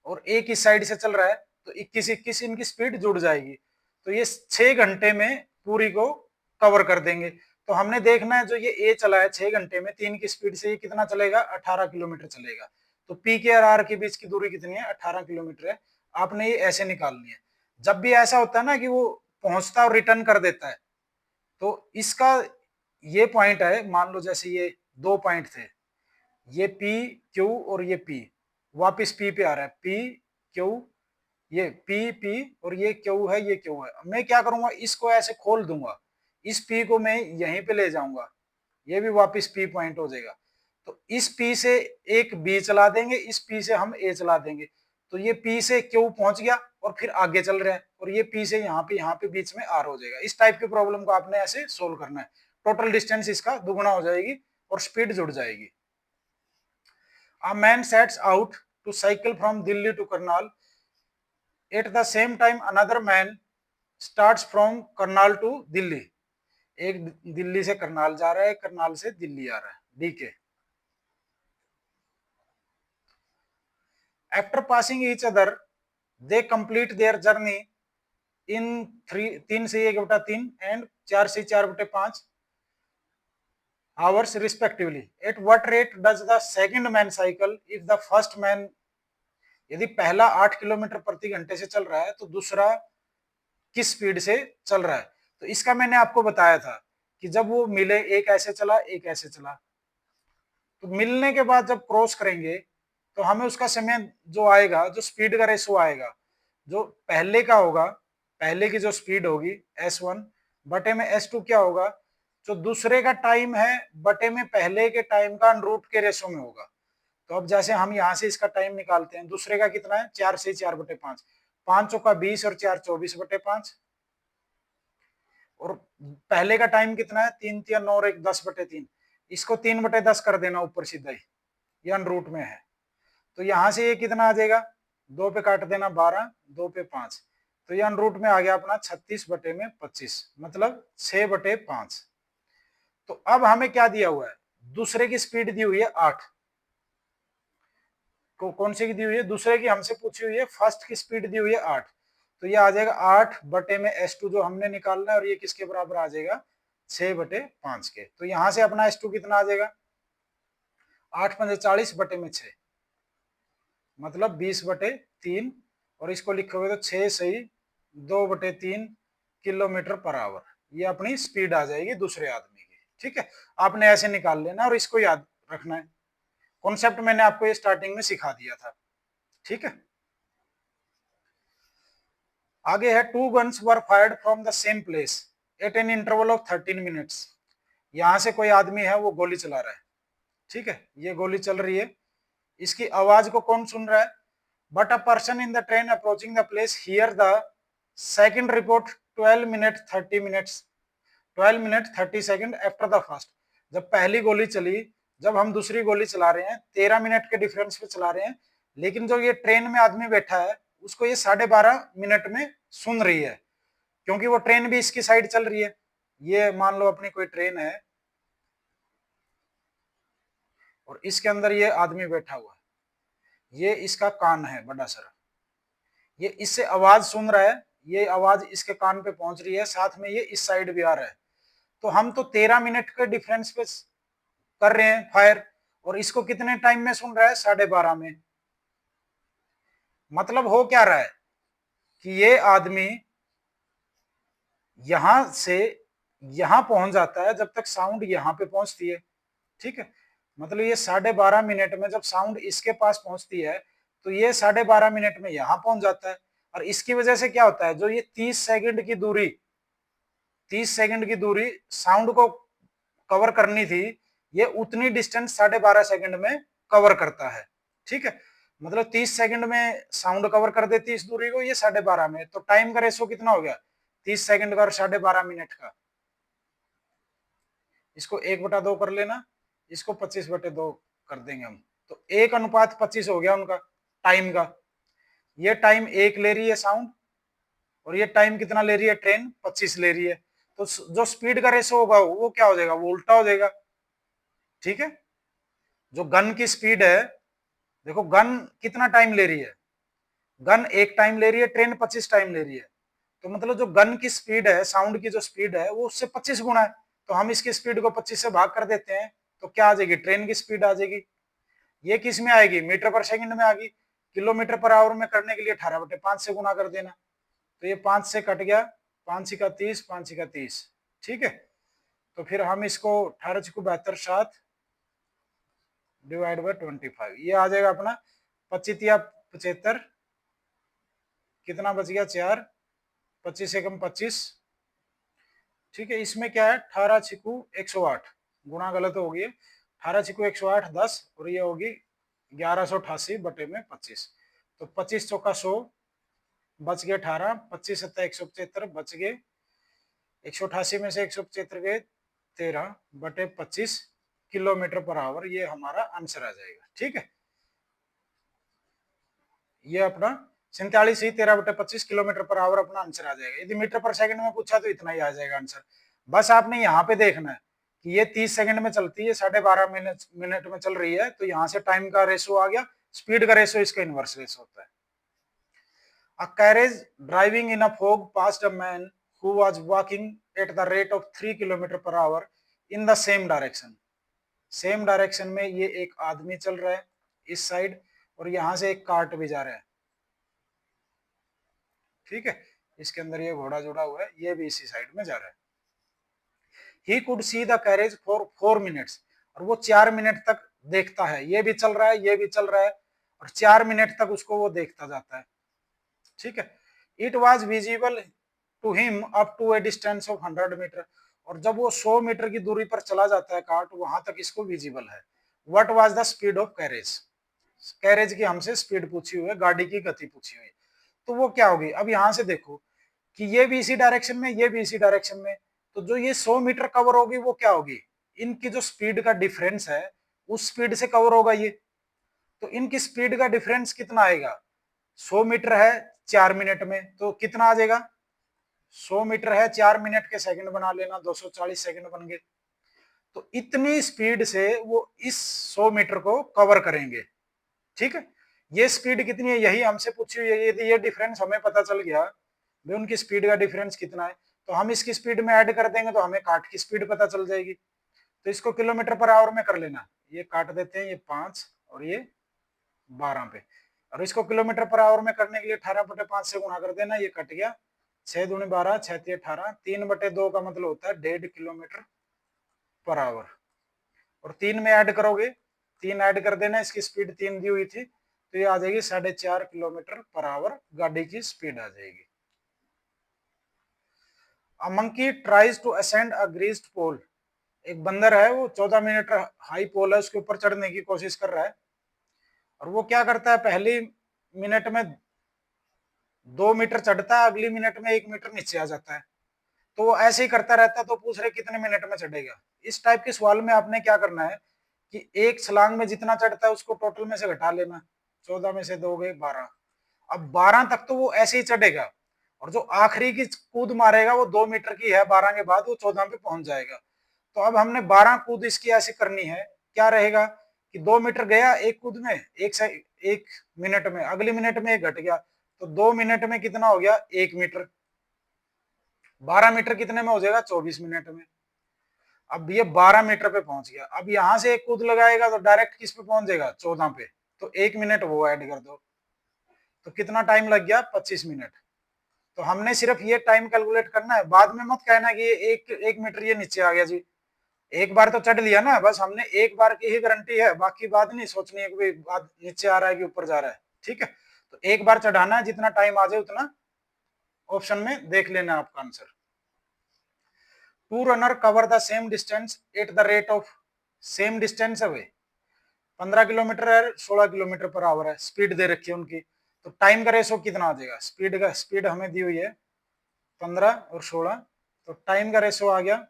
Speaker 1: और एक इस साइड से चल रहा है, तो 21-21 इनकी स्पीड जुड़ जाएगी, तो ये 6 घंटे में पूरी को कवर कर देंगे। तो हमने देखना है, जो ये ए चला है 6 घंटे में 3 की स्पीड से, ये कितना चलेगा, 18 किलोमीटर चलेगा। तो पी के और आर के बीच की दूरी कितनी है, 18 किलोमीटर है। आपने ये ऐसे निकालनी है। जब भी ऐसा होता है ना कि वो पहुंचता और रिटर्न कर देता है, तो इसका ये पॉइंट है, मान लो जैसे ये 2 पॉइंट थे, ये पी क्यू और ये पी, वापिस पी पे आ रहा है, पी क्यू, ये पी पी और ये क्यू है, ये क्यू है। मैं क्या करूंगा, इसको ऐसे खोल दूंगा, इस पी को मैं यहीं पे ले जाऊंगा, ये भी वापस पी पॉइंट हो जाएगा। तो इस पी से एक बी चला देंगे, इस पी से हम ए चला देंगे, तो ये पी से क्यू पहुंच गया और फिर आगे चल रहा है, और ये पी से यहाँ पे बीच में आर हो जाएगा। इस टाइप के प्रॉब्लम को आपने ऐसे सोल्व करना है, टोटल डिस्टेंस इसका दुगुना हो जाएगी और स्पीड जुड़ जाएगी। A man sets out to cycle from Delhi to Karnal. At the same time, another man starts from Karnal to Delhi. एक दिल्ली से करनाल जा रहा है, करनाल से दिल्ली आ रहा है, DK. After passing each other, they complete their journey in 3 से 1/3 and 4 से 4/5 hours respectively. At what rate does the second man cycle if the first man, यदि पहला 8 किलोमीटर प्रति घंटे से चल रहा है, तो दूसरा किस स्पीड से चल रहा है। तो इसका मैंने आपको बताया था कि जब वो मिले, एक ऐसे चला एक ऐसे चला, तो मिलने के बाद जब क्रॉस करेंगे तो हमें उसका समय जो आएगा, जो स्पीड का रेशो आएगा, जो पहले का होगा, पहले की जो स्पीड होगी S1 बटे में S2 क्या होगा, जो दूसरे का टाइम है बटे में पहले के टाइम का रूट के रेशो में होगा। तो अब जैसे हम यहां से इसका टाइम निकालते हैं, दूसरे का कितना है 4 से 4/5, 5 चौका 20 और 4 24/5, और पहले का टाइम कितना है 3 3 9 और 1 10/3, इसको 3/10 कर देना ऊपर सीधा ही, ये रूट में है। तो यहां से ये कितना आ जाएगा, 2 पे काट देना 12, 2 पे 5, तो ये रूट में आ गया अपना 36/25, मतलब 6/5। तो अब हमें क्या दिया हुआ है, दूसरे की स्पीड दी हुई है 8, कौन से की दी हुई है, दूसरे की हमसे पूछी हुई है, फर्स्ट की स्पीड दी हुई है 8, तो ये आ जाएगा 8 बटे में S2 जो हमने निकालना है, और ये किसके बराबर आ जाएगा 6/5 के। तो यहां से अपना S2 कितना आ जाएगा 8 पंजे 40 बटे में 6, मतलब 20/3, और इसको लिखोगे तो 6 सही 2/3 किलोमीटर पर आवर, ये अपनी स्पीड आ जाएगी दूसरे आदमी की। ठीक है, आपने ऐसे निकाल लेना और इसको याद रखना है। कॉन्सेप्ट मैंने आपको ये स्टार्टिंग में सिखा दिया था। ठीक है, आगे है, 2 guns were fired from the same place at an interval of 13 minutes. यहां से कोई आदमी है वो गोली चला रहा है। ठीक है, ये गोली चल रही है, इसकी आवाज को कौन सुन रहा है, but a person in the train approaching the place here the second report 12 minute 30 minutes 12 minute 30 second after the first. जब पहली गोली चली, जब हम दूसरी गोली चला रहे हैं 13 मिनट के डिफरेंस पे चला रहे हैं, लेकिन जो ये ट्रेन में आदमी बैठा है उसको ये 12.5 मिनट में सुन रही है, क्योंकि वो ट्रेन भी इसकी साइड चल रही है। ये मान लो अपनी कोई ट्रेन है और इसके अंदर ये आदमी बैठा हुआ है, ये इसका कान है बड़ा सारा, ये इससे आवाज सुन रहा है, ये आवाज इसके कान पे पहुंच रही है, साथ में ये इस साइड भी आ रहा है। तो हम तो 13 मिनट के डिफरेंस पे कर रहे हैं फायर, और इसको कितने टाइम में सुन रहा है 12.5 में। मतलब हो क्या रहा है कि ये आदमी यहां से यहां पहुंच जाता है जब तक साउंड यहां पे पहुंचती है। ठीक है, मतलब ये 12.5 मिनट में जब साउंड इसके पास पहुंचती है तो ये 12.5 मिनट में यहां पहुंच जाता है। और इसकी वजह से क्या होता है, जो ये 30 सेकंड की दूरी साउंड को कवर करनी थी, ये उतनी डिस्टेंस 12.5 सेकंड में कवर करता है। ठीक है, मतलब 30 सेकंड में साउंड कवर कर देती है इस दूरी को, ये 12.5 में। तो टाइम का रेशो कितना हो गया 30 सेकंड का और 12.5 मिनट का, इसको 1/2 कर लेना, इसको 25/2 कर देंगे हम, तो 1:25 हो गया उनका टाइम का। ये टाइम 1 ले रही है साउंड, और ये टाइम कितना ले रही है ट्रेन 25 ले रही है। तो जो स्पीड का रेशो होगा वो क्या हो जाएगा, वो उल्टा हो जाएगा। ठीक है, जो गन की स्पीड है, देखो गन कितना टाइम ले रही है, गन 1 टाइम ले रही है, ट्रेन 25 टाइम ले रही है। तो मतलब जो गन की स्पीड है, साउंड की जो स्पीड है वो उससे 25 गुना है। तो हम इसकी स्पीड को 25 से भाग कर देते हैं, तो क्या आ जाएगी, ट्रेन की स्पीड आ जाएगी। ये किस में आएगी, मीटर पर सेकंड में आ गई, किलोमीटर पर आवर में करने के लिए 18/5 से गुना कर देना, तो ये 5 से कट गया, 5 × 30, 5 × 30। ठीक है, तो फिर हम इसको 18 × 72 डिवाइड बाय 25, ये आ जाएगा अपना 25×75, कितना बच गया 4, 25 एकम 25। ठीक है, इसमें क्या है 18×6 = 108, गुणा गलत हो गई, 18×6 = 108 10, और ये होगी 1188/25। तो 25 चौका 100, बच गए 18, 25 सत्ता 175, बच गए 188 में से 175 गए 13/25 किलोमीटर पर आवर, ये हमारा आंसर आ जाएगा। ठीक है, ये अपना 47 ही 13/25 किलोमीटर पर आवर अपना आंसर आ जाएगा। यदि मीटर पर सेकंड में पूछा तो इतना ही आ जाएगा आंसर। बस आपने यहाँ पे देखना है कि ये 30 सेकंड में चलती है, 12.5 मिनट में चल रही है, तो यहाँ से टाइम का रेशो आ गया, स्पीड का रेशो इसका इनवर्स रेशो होता है। A carriage driving in a fog passed a man who was walking at the rate of 3 km/h in the same direction. Same direction में ये एक आदमी चल रहा है इस साइड, और यहां से एक कार्ट भी जा रहा है। ठीक है, इसके अंदर ये घोड़ा जुड़ा हुआ है, ये भी इसी साइड में जा रहा है। He could see the carriage for 4 minutes, और वो 4 मिनट तक देखता है, ये भी चल रहा है, ये भी चल रहा है, और 4 मिनट तक उसको वो देखता जाता है। ठीक है, it was visible to him up to a distance of 100 metre, और जब वो 100 मीटर की दूरी पर चला जाता है कार्ट, वहां तक इसको विजिबल है। What was the speed of carriage, carriage की हमसे स्पीड पूछी हुई है, गाड़ी की गति पूछी हुई है, तो वो क्या होगी। अब यहां से देखो कि ये भी इसी डायरेक्शन में, ये भी इसी डायरेक्शन में, तो जो ये 100 मीटर कवर होगी वो क्या होगी, इनकी जो स्पीड का डिफरेंस है उस स्पीड से कवर होगा ये। तो इनकी स्पीड का डिफरेंस कितना आएगा, 100 मीटर है 4 मिनट में, तो कितना आ जाएगा, 100 मीटर है 4 मिनट के सेकंड बना लेना, 240 सेकंड बन गए। तो इतनी स्पीड से वो इस 100 मीटर को कवर करेंगे। ठीक है, ये स्पीड कितनी है यही हमसे पूछी हुई है, यदि ये डिफरेंस हमें पता चल गया भाई उनकी स्पीड का डिफरेंस कितना है, तो हम इसकी स्पीड में ऐड कर देंगे तो हमें काट की स्पीड पता चल जाएगी। तो इसको किलोमीटर पर आवर में कर लेना, ये काट देते हैं, ये 5 और ये 12 पे, और इसको किलोमीटर पर आवर में करने के लिए 18/5 से गुणा कर देना, ये कट गया, 6 दूनी 12, 6 तिये 18, 3/2 का मतलब होता है 1.5 किलोमीटर पर आवर, और 3 में ऐड करोगे, 3 ऐड कर देना, इसकी स्पीड 3 दी हुई थी, तो ये आ जाएगी 4.5 किलोमीटर पर आवर गाड़ी की स्पीड आ जाएगी। A monkey tries to ascend a greased pole, एक बंदर है वो 14 मीटर हाई पोल है उसके ऊपर चढ़ने की कोशिश कर रहा है, और वो क्या करता है, पहली मिनट में 2 मीटर चढ़ता है, अगली मिनट में 1 मीटर नीचे आ जाता है, तो वो ऐसे ही करता रहता है, तो पूछ रहे कितने मिनट में चढ़ेगा। इस टाइप के सवाल में आपने क्या करना है कि एक छलांग में जितना चढ़ता है उसको टोटल में से घटा लेना, 14 में से 2 गए 12, अब 12 तक तो वो ऐसे ही चढ़ेगा, और जो आखिरी की कूद मारेगा वो 2 मीटर की है, 12 के बाद वो 14 पे पहुंच जाएगा। तो अब हमने 12 कूद इसकी ऐसी करनी है, क्या रहेगा कि 2 मीटर गया एक कूद में, एक मिनट में, अगली मिनट में एक घट गया, तो 2 मिनट में कितना हो गया, 1 मीटर, 12 मीटर कितने में हो जाएगा, 24 मिनट में। अब ये 12 मीटर पे पहुंच गया, अब यहां से एक कूद लगाएगा तो डायरेक्ट किस पे पहुंच जाएगा, 14 पे, तो 1 मिनट वो ऐड कर दो, तो कितना टाइम लग गया, 25 मिनट। तो हमने सिर्फ ये टाइम कैलकुलेट करना है, बाद में मत कहना कि ये एक मीटर ये नीचे आ गया जी, एक बार तो चढ़ लिया ना, बस हमने एक बार की ही गारंटी है, बाकी बात नहीं सोचनी है कि बात नीचे आ रहा है कि ऊपर जा रहा है। ठीक है, तो एक बार चढ़ाना है, जितना टाइम आ जाए उतना ऑप्शन में देख लेना आपका answer. Two runner cover the same distance at the rate of, same distance है भाई, 15 किलोमीटर है, 16 किलोमीटर पर आवर है, स्पीड दे रखी है उनकी, तो टाइम का रेशो कितना आ जाएगा, स्पीड हमें दी हुई है 15 और 16, तो टाइम का रेशो आ गया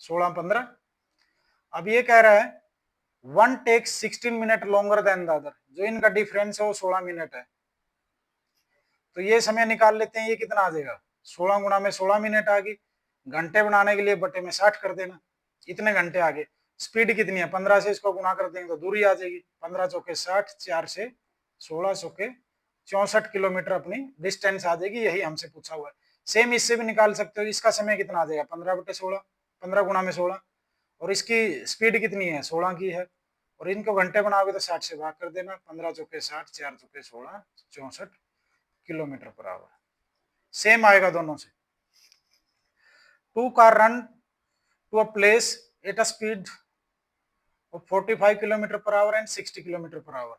Speaker 1: 16-15। अब ये कह रहा है one takes 16 minute longer than the other, जो इनका डिफरेंस है वो 16 मिनट है, तो ये समय निकाल लेते हैं, ये कितना आ जाएगा, 16 गुणा में 16 मिनट आ गई, घंटे बनाने के लिए बटे में 60 कर देना, इतने घंटे आ गए। स्पीड कितनी है, 15 से इसको गुणा कर देंगे तो दूरी आ जाएगी, 15 चौके 60, 4 से 16 चौके 64 किलोमीटर अपनी डिस्टेंस आ जाएगी, यही हमसे पूछा हुआ है। सेम इससे भी निकाल सकते हो, इसका समय कितना आ जाएगा, 15/16, 15 गुणा में 16, और इसकी स्पीड कितनी है, 16 की है, और इनको घंटे बनाओगे तो 60 से भाग कर देना, 15 चौके 60, 4 चौके 16, 64 किलोमीटर पर आवर, सेम आएगा दोनों से। Two car run to a place at a speed of 45 kilometer per hour and 60 kilometer per hour.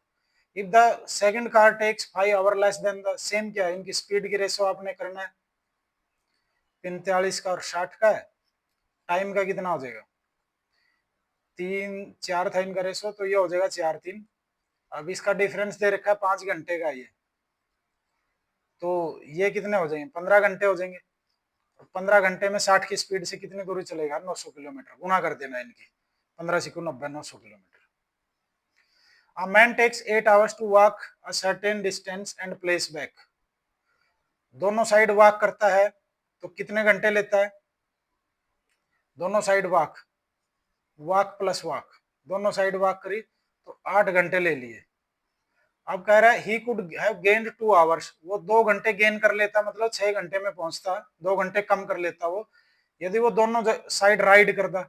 Speaker 1: If the second car takes 5 hour less than the same, क्या है इनकी speed की ratio आपने करना है, 45 का और 60 का है, टाइम का कितना हो जाएगा, 3 4 था इनका रेशो, तो ये हो जाएगा 4-3। अब इसका डिफरेंस दे रखा है 5 घंटे का, ये तो ये कितने हो जाएंगे, 15 घंटे हो जाएंगे, 15 घंटे में 60 की स्पीड से कितनी दूरी चलेगा, 900 किलोमीटर, गुना कर देना इनकी, 15 से 90, 900 kilometre. A man takes 8 hours to walk a certain distance and place back. दोनों साइड वॉक करता है तो कितने घंटे लेता है, दोनों side walk, walk plus walk, दोनों साइड वॉक करी तो 8 घंटे ले लिए। अब कह रहा है he could have gained 2 hours, वो 2 घंटे गेन कर लेता, मतलब 6 घंटे में पहुंचता, 2 घंटे कम कर लेता वो, यदि वो दोनों साइड राइड करता,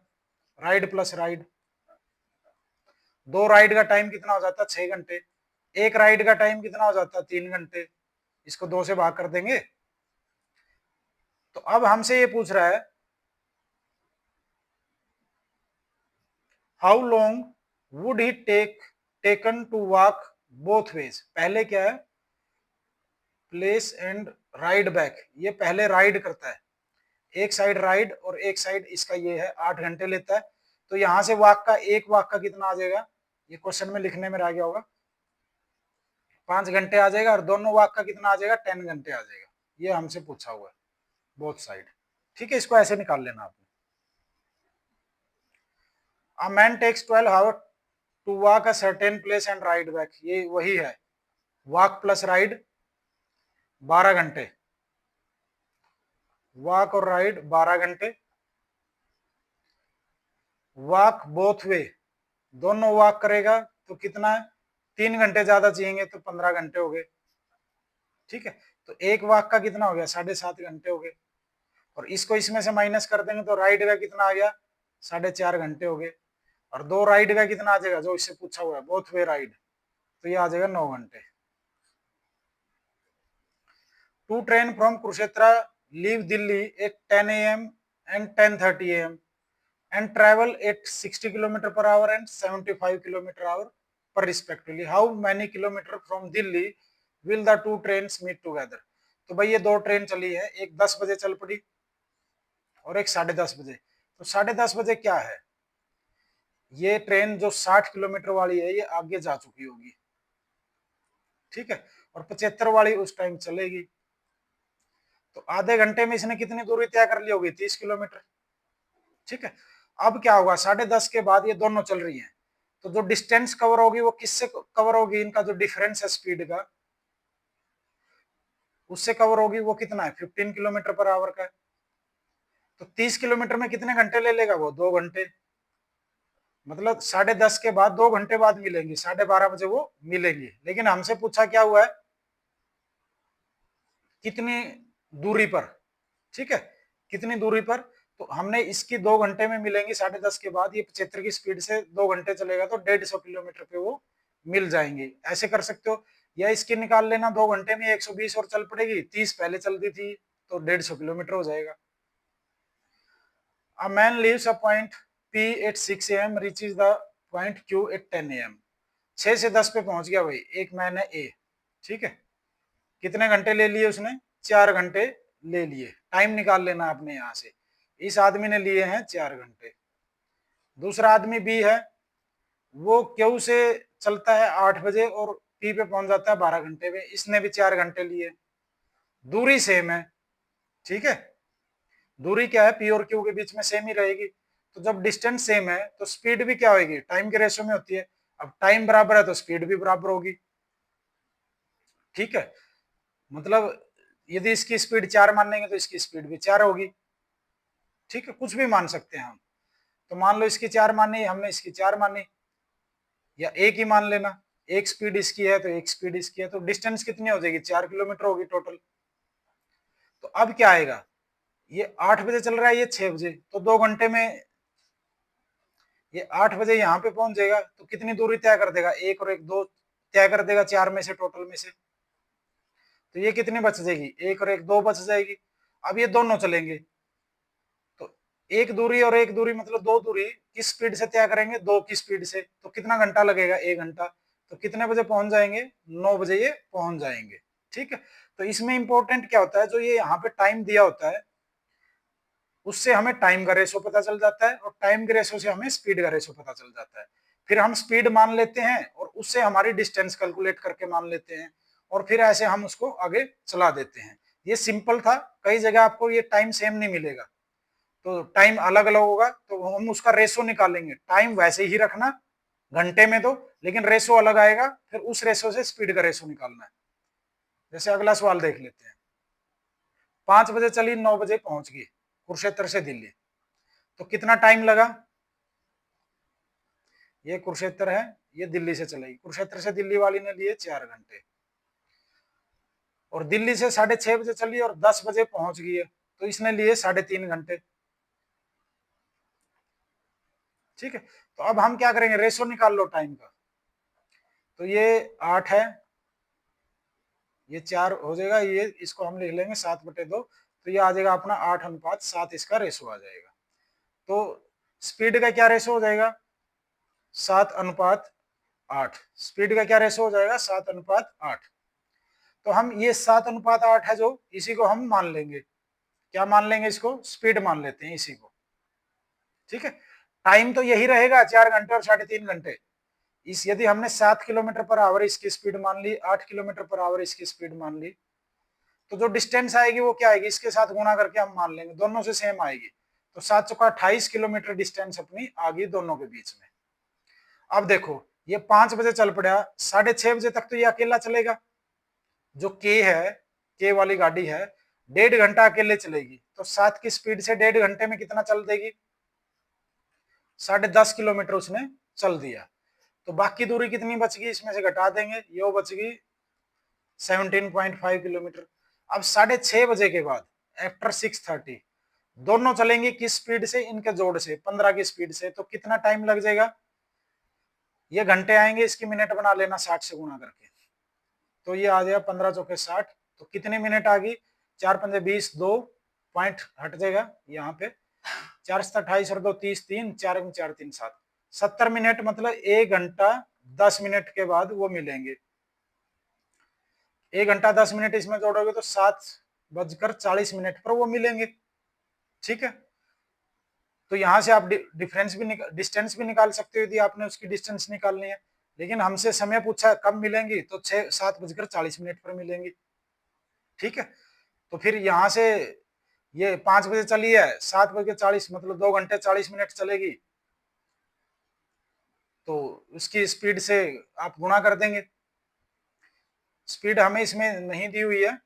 Speaker 1: राइड प्लस राइड, 2 राइड का टाइम कितना हो जाता, 6 घंटे, एक राइड का टाइम कितना हो जाता, 3 घंटे, इसको 2 से भाग कर देंगे। तो अब हमसे ये पूछ रहा है how long would he taken to walk both ways, पहले क्या है, प्लेस एंड राइड बैक, ये पहले राइड करता है, एक साइड राइड और एक साइड इसका ये है, 8 घंटे लेता है। तो यहां से वॉक का, एक वॉक का कितना आ जाएगा, ये क्वेश्चन में लिखने में रह गया होगा, 5 घंटे आ जाएगा, और दोनों वॉक का कितना आ जाएगा, 10 घंटे आ जाएगा। ये हमसे पूछा हुआ है बोथ साइड। ठीक है, इसको ऐसे निकाल लेना आपने। A man takes 12 hours to walk a certain place and ride back, ये वही है, वॉक प्लस राइड 12 घंटे, वॉक और राइड 12 घंटे, वॉक बोथ वे, दोनों वॉक करेगा तो कितना है, 3 घंटे ज्यादा चाहिए तो 15 घंटे हो गए। ठीक है, तो एक वॉक का कितना हो गया, 7.5 घंटे हो गए, और इसको इसमें से माइनस कर देंगे तो राइड का कितना आ गया, 4.5 घंटे हो गए, और दो राइड का कितना आ जाएगा, जो इससे पूछा हुआ है बोथ वे राइड, तो ये आ जाएगा 9 घंटे। Two train from Kurukshetra leave Delhi at 10 AM and 10:30 AM and travel at 60 kilometer per hour and 75 kilometer hour per respectively. How many kilometer from Delhi will the two trains meet together? तो भाई ये दो train चली है, एक 10 बजे चल पड़ी और एक 10:30 बजे। तो 10:30 बजे क्या है, ये ट्रेन जो 60 किलोमीटर वाली है ये आगे जा चुकी होगी, ठीक है, और 75 वाली उस टाइम चलेगी। तो आधे घंटे में इसने कितनी दूरी तय कर ली होगी, 30 किलोमीटर। ठीक है, अब क्या होगा, 10:30 के बाद ये दोनों चल रही हैं, तो जो डिस्टेंस कवर होगी वो किससे कवर होगी, इनका जो डिफरेंस है स्पीड का, उससे कवर होगी। वो कितना है, 15 किलोमीटर पर आवर का है। तो 30 किलोमीटर में कितने घंटे ले लेगा वो, 2 घंटे, मतलब 10:30 के बाद 2 घंटे बाद मिलेंगे, 12:30 बजे वो मिलेंगे। लेकिन हमसे पूछा क्या हुआ है, कितनी दूरी पर, ठीक है, कितनी दूरी पर, तो हमने इसकी 2 घंटे में मिलेंगी 10:30 के बाद, ये 75 की स्पीड से 2 घंटे चलेगा तो 150 किलोमीटर पे वो मिल जाएंगे। ऐसे कर सकते हो, या इसकी निकाल लेना, 2 घंटे में 120 और चल पड़ेगी, 30 पहले चलती थी तो 150 किलोमीटर हो जाएगा। A man leaves a point P at 6 AM, reaches the point Q at 10 AM। 6 से 10 पे पहुंच गया भाई, एक मैन है ए, ठीक है, कितने घंटे ले लिए उसने, 4 घंटे ले लिए। टाइम निकाल लेना आपने यहां से, इस आदमी ने लिए हैं 4 घंटे। दूसरा आदमी बी है, वो क्यू से चलता है 8 बजे और पी पे पहुंच जाता है 12 घंटे में, इसने भी 4 घंटे लिए। दूरी सेम है, ठीक है, दूरी क्या है, पी और क्यू के बीच में सेम ही रहेगी। तो जब डिस्टेंस सेम है तो स्पीड भी क्या होगी, टाइम के रेशो में होती है। अब टाइम बराबर है तो स्पीड भी बराबर होगी, ठीक है, मतलब यदि इसकी स्पीड 4 मान लेंगे तो इसकी स्पीड भी 4 होगी, ठीक है, कुछ भी मान सकते हैं हम। तो मान लो इसकी 4 मानी, हमने इसकी 4 मानी, या एक ही मान लेना, एक स्पीड इसकी है तो एक स्पीड इसकी है, तो डिस्टेंस कितनी हो जाएगी, 4 किलोमीटर होगी टोटल। तो अब क्या आएगा, ये 8 बजे चल रहा है, ये 6 बजे, तो 2 घंटे में ये 8 बजे यहाँ पे पहुंच जाएगा, तो कितनी दूरी तय कर देगा, एक और एक दो तय कर देगा, 4 में से, टोटल में से। तो ये कितनी बच जाएगी, एक और एक दो बच जाएगी। अब ये दोनों चलेंगे, तो एक दूरी और एक दूरी मतलब दो दूरी किस स्पीड से तय करेंगे, 2 की स्पीड से, तो कितना घंटा लगेगा, 1 घंटा। तो कितने बजे पहुंच जाएंगे, 9 बजे ये पहुंच जाएंगे, ठीक है। तो इसमें इंपॉर्टेंट क्या होता है, जो ये यहाँ पे टाइम दिया होता है उससे हमें टाइम का रेशो पता चल जाता है, और टाइम के रेशो से हमें स्पीड का रेशो पता चल जाता है। फिर हम स्पीड मान लेते हैं और उससे हमारी डिस्टेंस कैलकुलेट करके मान लेते हैं, और फिर ऐसे हम उसको आगे चला देते हैं। ये सिंपल था, कई जगह आपको ये टाइम सेम नहीं मिलेगा, तो टाइम अलग अलग होगा, तो हम उसका रेशो निकालेंगे। टाइम वैसे ही रखना घंटे में तो, लेकिन रेशो अलग आएगा, फिर उस रेशो से स्पीड का रेशो निकालना है। जैसे अगला सवाल देख लेते हैं, 5 बजे चली, 9 बजे पहुंच गई कुरुक्षेत्र से दिल्ली, तो कितना टाइम लगा, ये कुरुक्षेत्र है, ये दिल्ली से चलेगी, कुरुक्षेत्र से दिल्ली वाली ने लिए 4 घंटे, और दिल्ली से 6:30 बजे चली और 10 बजे पहुंच गई है, तो इसने लिए 3.5 घंटे, ठीक है। तो अब हम क्या करेंगे, रेशो निकाल लो टाइम का, तो ये 8 है, ये 4 हो जाएगा, ये इसको हम लिख लेंगे 7/2, तो ये आ जाएगा अपना 8:7, इसका रेशो आ जाएगा। तो स्पीड का क्या रेशो हो जाएगा, 7:8। स्पीड का क्या रेशो हो जाएगा? 7:8। तो हम ये 7:8 है जो, इसी को हम मान लेंगे, क्या मान लेंगे? इसको स्पीड मान लेते हैं इसी को, ठीक है। टाइम तो यही रहेगा 4 घंटे और 3.5 घंटे। इस यदि हमने 7 किलोमीटर पर आवर इसकी स्पीड मान ली, 8 किलोमीटर पर आवर इसकी स्पीड मान ली, तो जो डिस्टेंस आएगी वो क्या आएगी? इसके साथ गुणा करके हम मान लेंगे, दोनों से सेम आएगी। तो 7 चौका 28 किलोमीटर डिस्टेंस अपनी आ गई दोनों के बीच में। अब देखो ये 5 बजे चल पड़ा, 6:30 बजे तक तो ये अकेला चलेगा। जो के है, के वाली गाड़ी है, 1.5 घंटा अकेले चलेगी। तो 7 की स्पीड से 1.5 घंटे में कितना चल देगी? 10.5 किलोमीटर उसने चल दिया। तो बाकी दूरी कितनी बच गई? इसमें से घटा देंगे, ये बच गई 17.5 किलोमीटर। अब 6:30 बजे के बाद आफ्टर 6:30 दोनों चलेंगे किस स्पीड से? इनके जोड़ से, 15 की स्पीड से। तो कितना टाइम लग जाएगा? ये घंटे आएंगे, इसकी मिनट बना लेना 60 से गुणा करके। तो ये आ गया 15 चौके 60। तो कितने मिनट आ गई? 4 पंजे 20, 2 पॉइंट हट जाएगा यहाँ पे, 4 28 और 2 30, 3 4 4 3 7, 70 मिनट, मतलब 1 घंटा 10 मिनट के बाद वो मिलेंगे। 1 घंटा 10 मिनट इसमें जोड़ोगे तो 7:40 पर वो मिलेंगे, ठीक है। तो यहां से आप डिफरेंस भी डिस्टेंस भी निकाल सकते हो यदि आपने उसकी डिस्टेंस निकालनी है। लेकिन हमसे समय पूछा कब मिलेंगी, तो 7:40 पर मिलेंगी, ठीक है। तो फिर यहाँ से ये 5 बजे चली है, 7:40 मतलब 2 घंटे 40 मिनट चलेगी। तो उसकी स्पीड से आप गुणा कर देंगे। स्पीड हमें इसमें नहीं दी हुई है,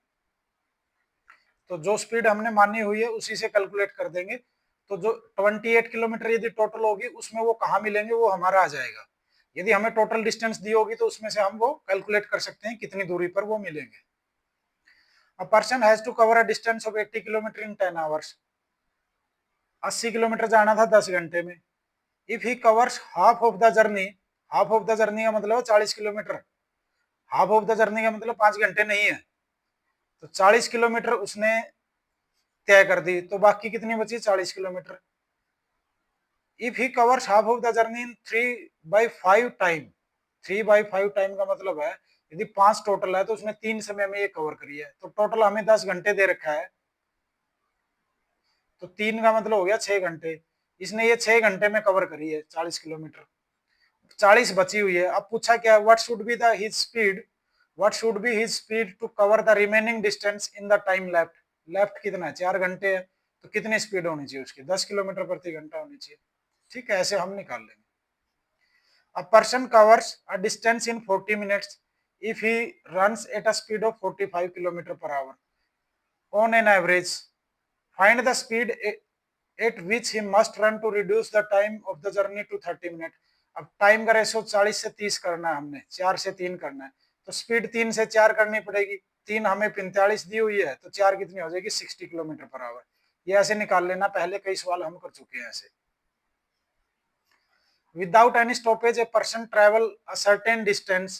Speaker 1: तो जो स्पीड हमने मानी हुई है उसी से कैलकुलेट कर देंगे। तो जो 28 किलोमीटर यदि टोटल होगी उसमें वो कहाँ मिलेंगे, वो हमारा आ जाएगा। यदि हमें टोटल डिस्टेंस दी होगी तो उसमें से हम वो कैलकुलेट कर सकते हैं कितनी दूरी पर वो मिलेंगे। A person has to cover a distance of 80 kilometre in 10 hours। 80 kilometre जाना था 10 घंटे में। If he covers half of the journey, half of the journey का मतलब 40 kilometre, half of the journey का मतलब 5 घंटे नहीं है। तो 40 किलोमीटर उसने तय कर दी, तो बाकी कितनी बची? 40 kilometre. If he covers half of the journey in 3/5 time, 3/5 time का मतलब है यदि 5 टोटल है तो उसने 3 समय में ये कवर करी है। तो टोटल हमें 10 घंटे दे रखा है, तो 3 का मतलब हो गया 6 घंटे। इसने ये 6 घंटे में कवर करी है 40 किलोमीटर, 40 बची हुई है। अब पूछा क्या, what should be the his speed, what should be his speed to cover the remaining distance in the time left. Left कितना है? 4 घंटे है, तो कितनी स्पीड होनी चाहिए उसकी? 10 किलोमीटर प्रति घंटा होनी चाहिए, ठीक है। ऐसे हम निकाल लेंगे। A person covers a distance in 40 minutes if he runs at a speed of 45 km per hour on an average. Find the speed at which he must run to reduce the time of the journey to 30 minutes. अब time का ratio 40 से 30 करना है, हमने 4 से 3 करना है, तो स्पीड 3 से 4 करनी पड़ेगी। 3 हमें 45 दी हुई है, तो 4 कितनी हो जाएगी? 60 किलोमीटर पर आवर। ये ऐसे निकाल लेना, पहले कई सवाल हम कर चुके हैं ऐसे। Without any stoppage, a person travel a certain distance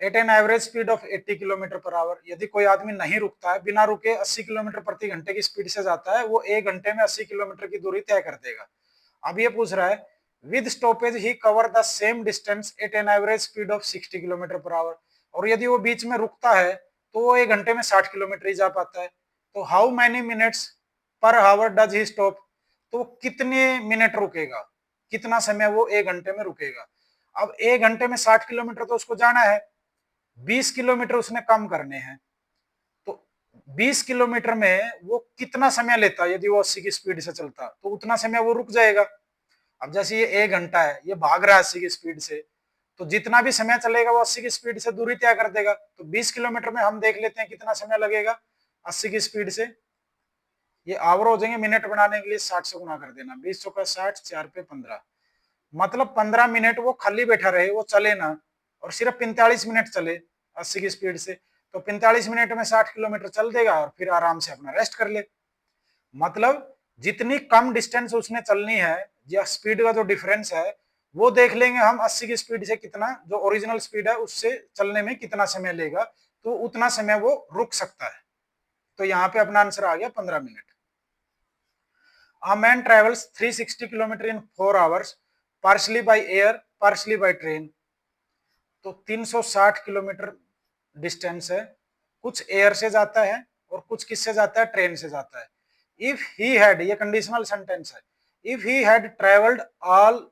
Speaker 1: at an average speed of 80 kilometre per our. यदि कोई आदमी नहीं रुकता है, बिना रुके 80 किलोमीटर प्रति घंटे की स्पीड से जाता है, वो 1 घंटे में 80 किलोमीटर की दूरी तय कर देगा। अब ये पूछ रहा है with stoppage he cover the same distance at an average speed of 60 kilometre per hour. और यदि वो बीच में रुकता है तो वो 1 घंटे में 60 किलोमीटर ही जा पाता है। तो how many minutes per hour does he stop, तो कितने मिनट रुकेगा, कितना समय वो 1 घंटे में रुकेगा। अब 1 घंटे में 60 किलोमीटर तो उसको जाना है, 20 किलोमीटर उसने कम करने हैं। तो 20 किलोमीटर में वो कितना समय लेता है? यदि वो 80 की स्पीड से चलता तो उतना समय वो रुक जाएगा। अब जैसे ये 1 घंटा है, ये भाग रहा है 80 की स्पीड से, तो जितना भी समय चलेगा वो 80 की स्पीड से दूरी तय कर देगा। तो 20 किलोमीटर में हम देख लेते हैं कितना समय लगेगा 80 की स्पीड से। ये आवर हो जाएंगे, मिनट बनाने के लिए 60 से गुणा कर देना, 20 चौका 60, 4 पे 15, मतलब 15 मिनट वो खाली बैठा रहे, वो चले ना, और सिर्फ 45 मिनट चले 80 की स्पीड से। तो 45 मिनट में 60 किलोमीटर चल देगा और फिर आराम से अपना रेस्ट कर ले। मतलब जितनी कम डिस्टेंस उसने चलनी है या स्पीड का जो डिफरेंस है वो देख लेंगे हम 80 की स्पीड से कितना, जो ओरिजिनल स्पीड है उससे चलने में कितना समय लेगा, तो उतना समय वो रुक सकता है। तो यहाँ पे अपना आंसर आ गया 15 minute. A man travels 360 kilometre in 4 hours partially by air, partially by train. तो 360 किलोमीटर डिस्टेंस है, कुछ एयर से जाता है और कुछ किससे जाता है, ट्रेन से जाता है। इफ ही हैड, ये कंडीशनल सेंटेंस है, if he had travelled all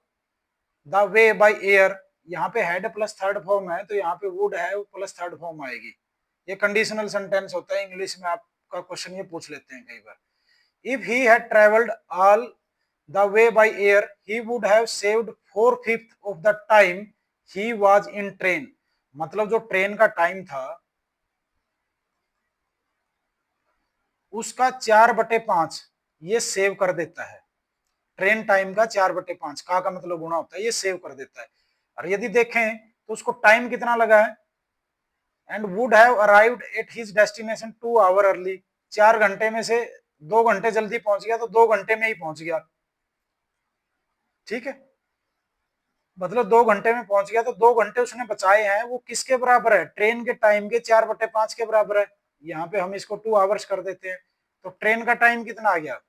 Speaker 1: the way by air, यहाँ पे हैड प्लस थर्ड फॉर्म है तो यहाँ पे वुड है प्लस थर्ड फॉर्म आएगी। ये कंडीशनल सेंटेंस होता है, इंग्लिश में आपका क्वेश्चन ये पूछ लेते हैं कई बार। If he had travelled all the way by air he would have saved 4/5 of the time he was in train. मतलब जो ट्रेन का टाइम था उसका 4/5 ये सेव कर देता है। ट्रेन टाइम का 4/5 का मतलब गुना होता है, ये सेव कर देता है। और यदि देखें तो उसको टाइम कितना लगा है, and would have arrived at his destination 2 hour early. 4 घंटे में से 2 घंटे जल्दी पहुंच गया तो 2 घंटे में ही पहुंच गया। ठीक है, मतलब 2 घंटे में पहुंच गया तो 2 घंटे उसने बचाए हैं, वो किसके बराबर है, ट्रेन के टाइम के 4/5 के बराबर है। यहाँ पे हम इसको 2 आवर्स कर देते हैं। तो ट्रेन का टाइम कितना आ गया,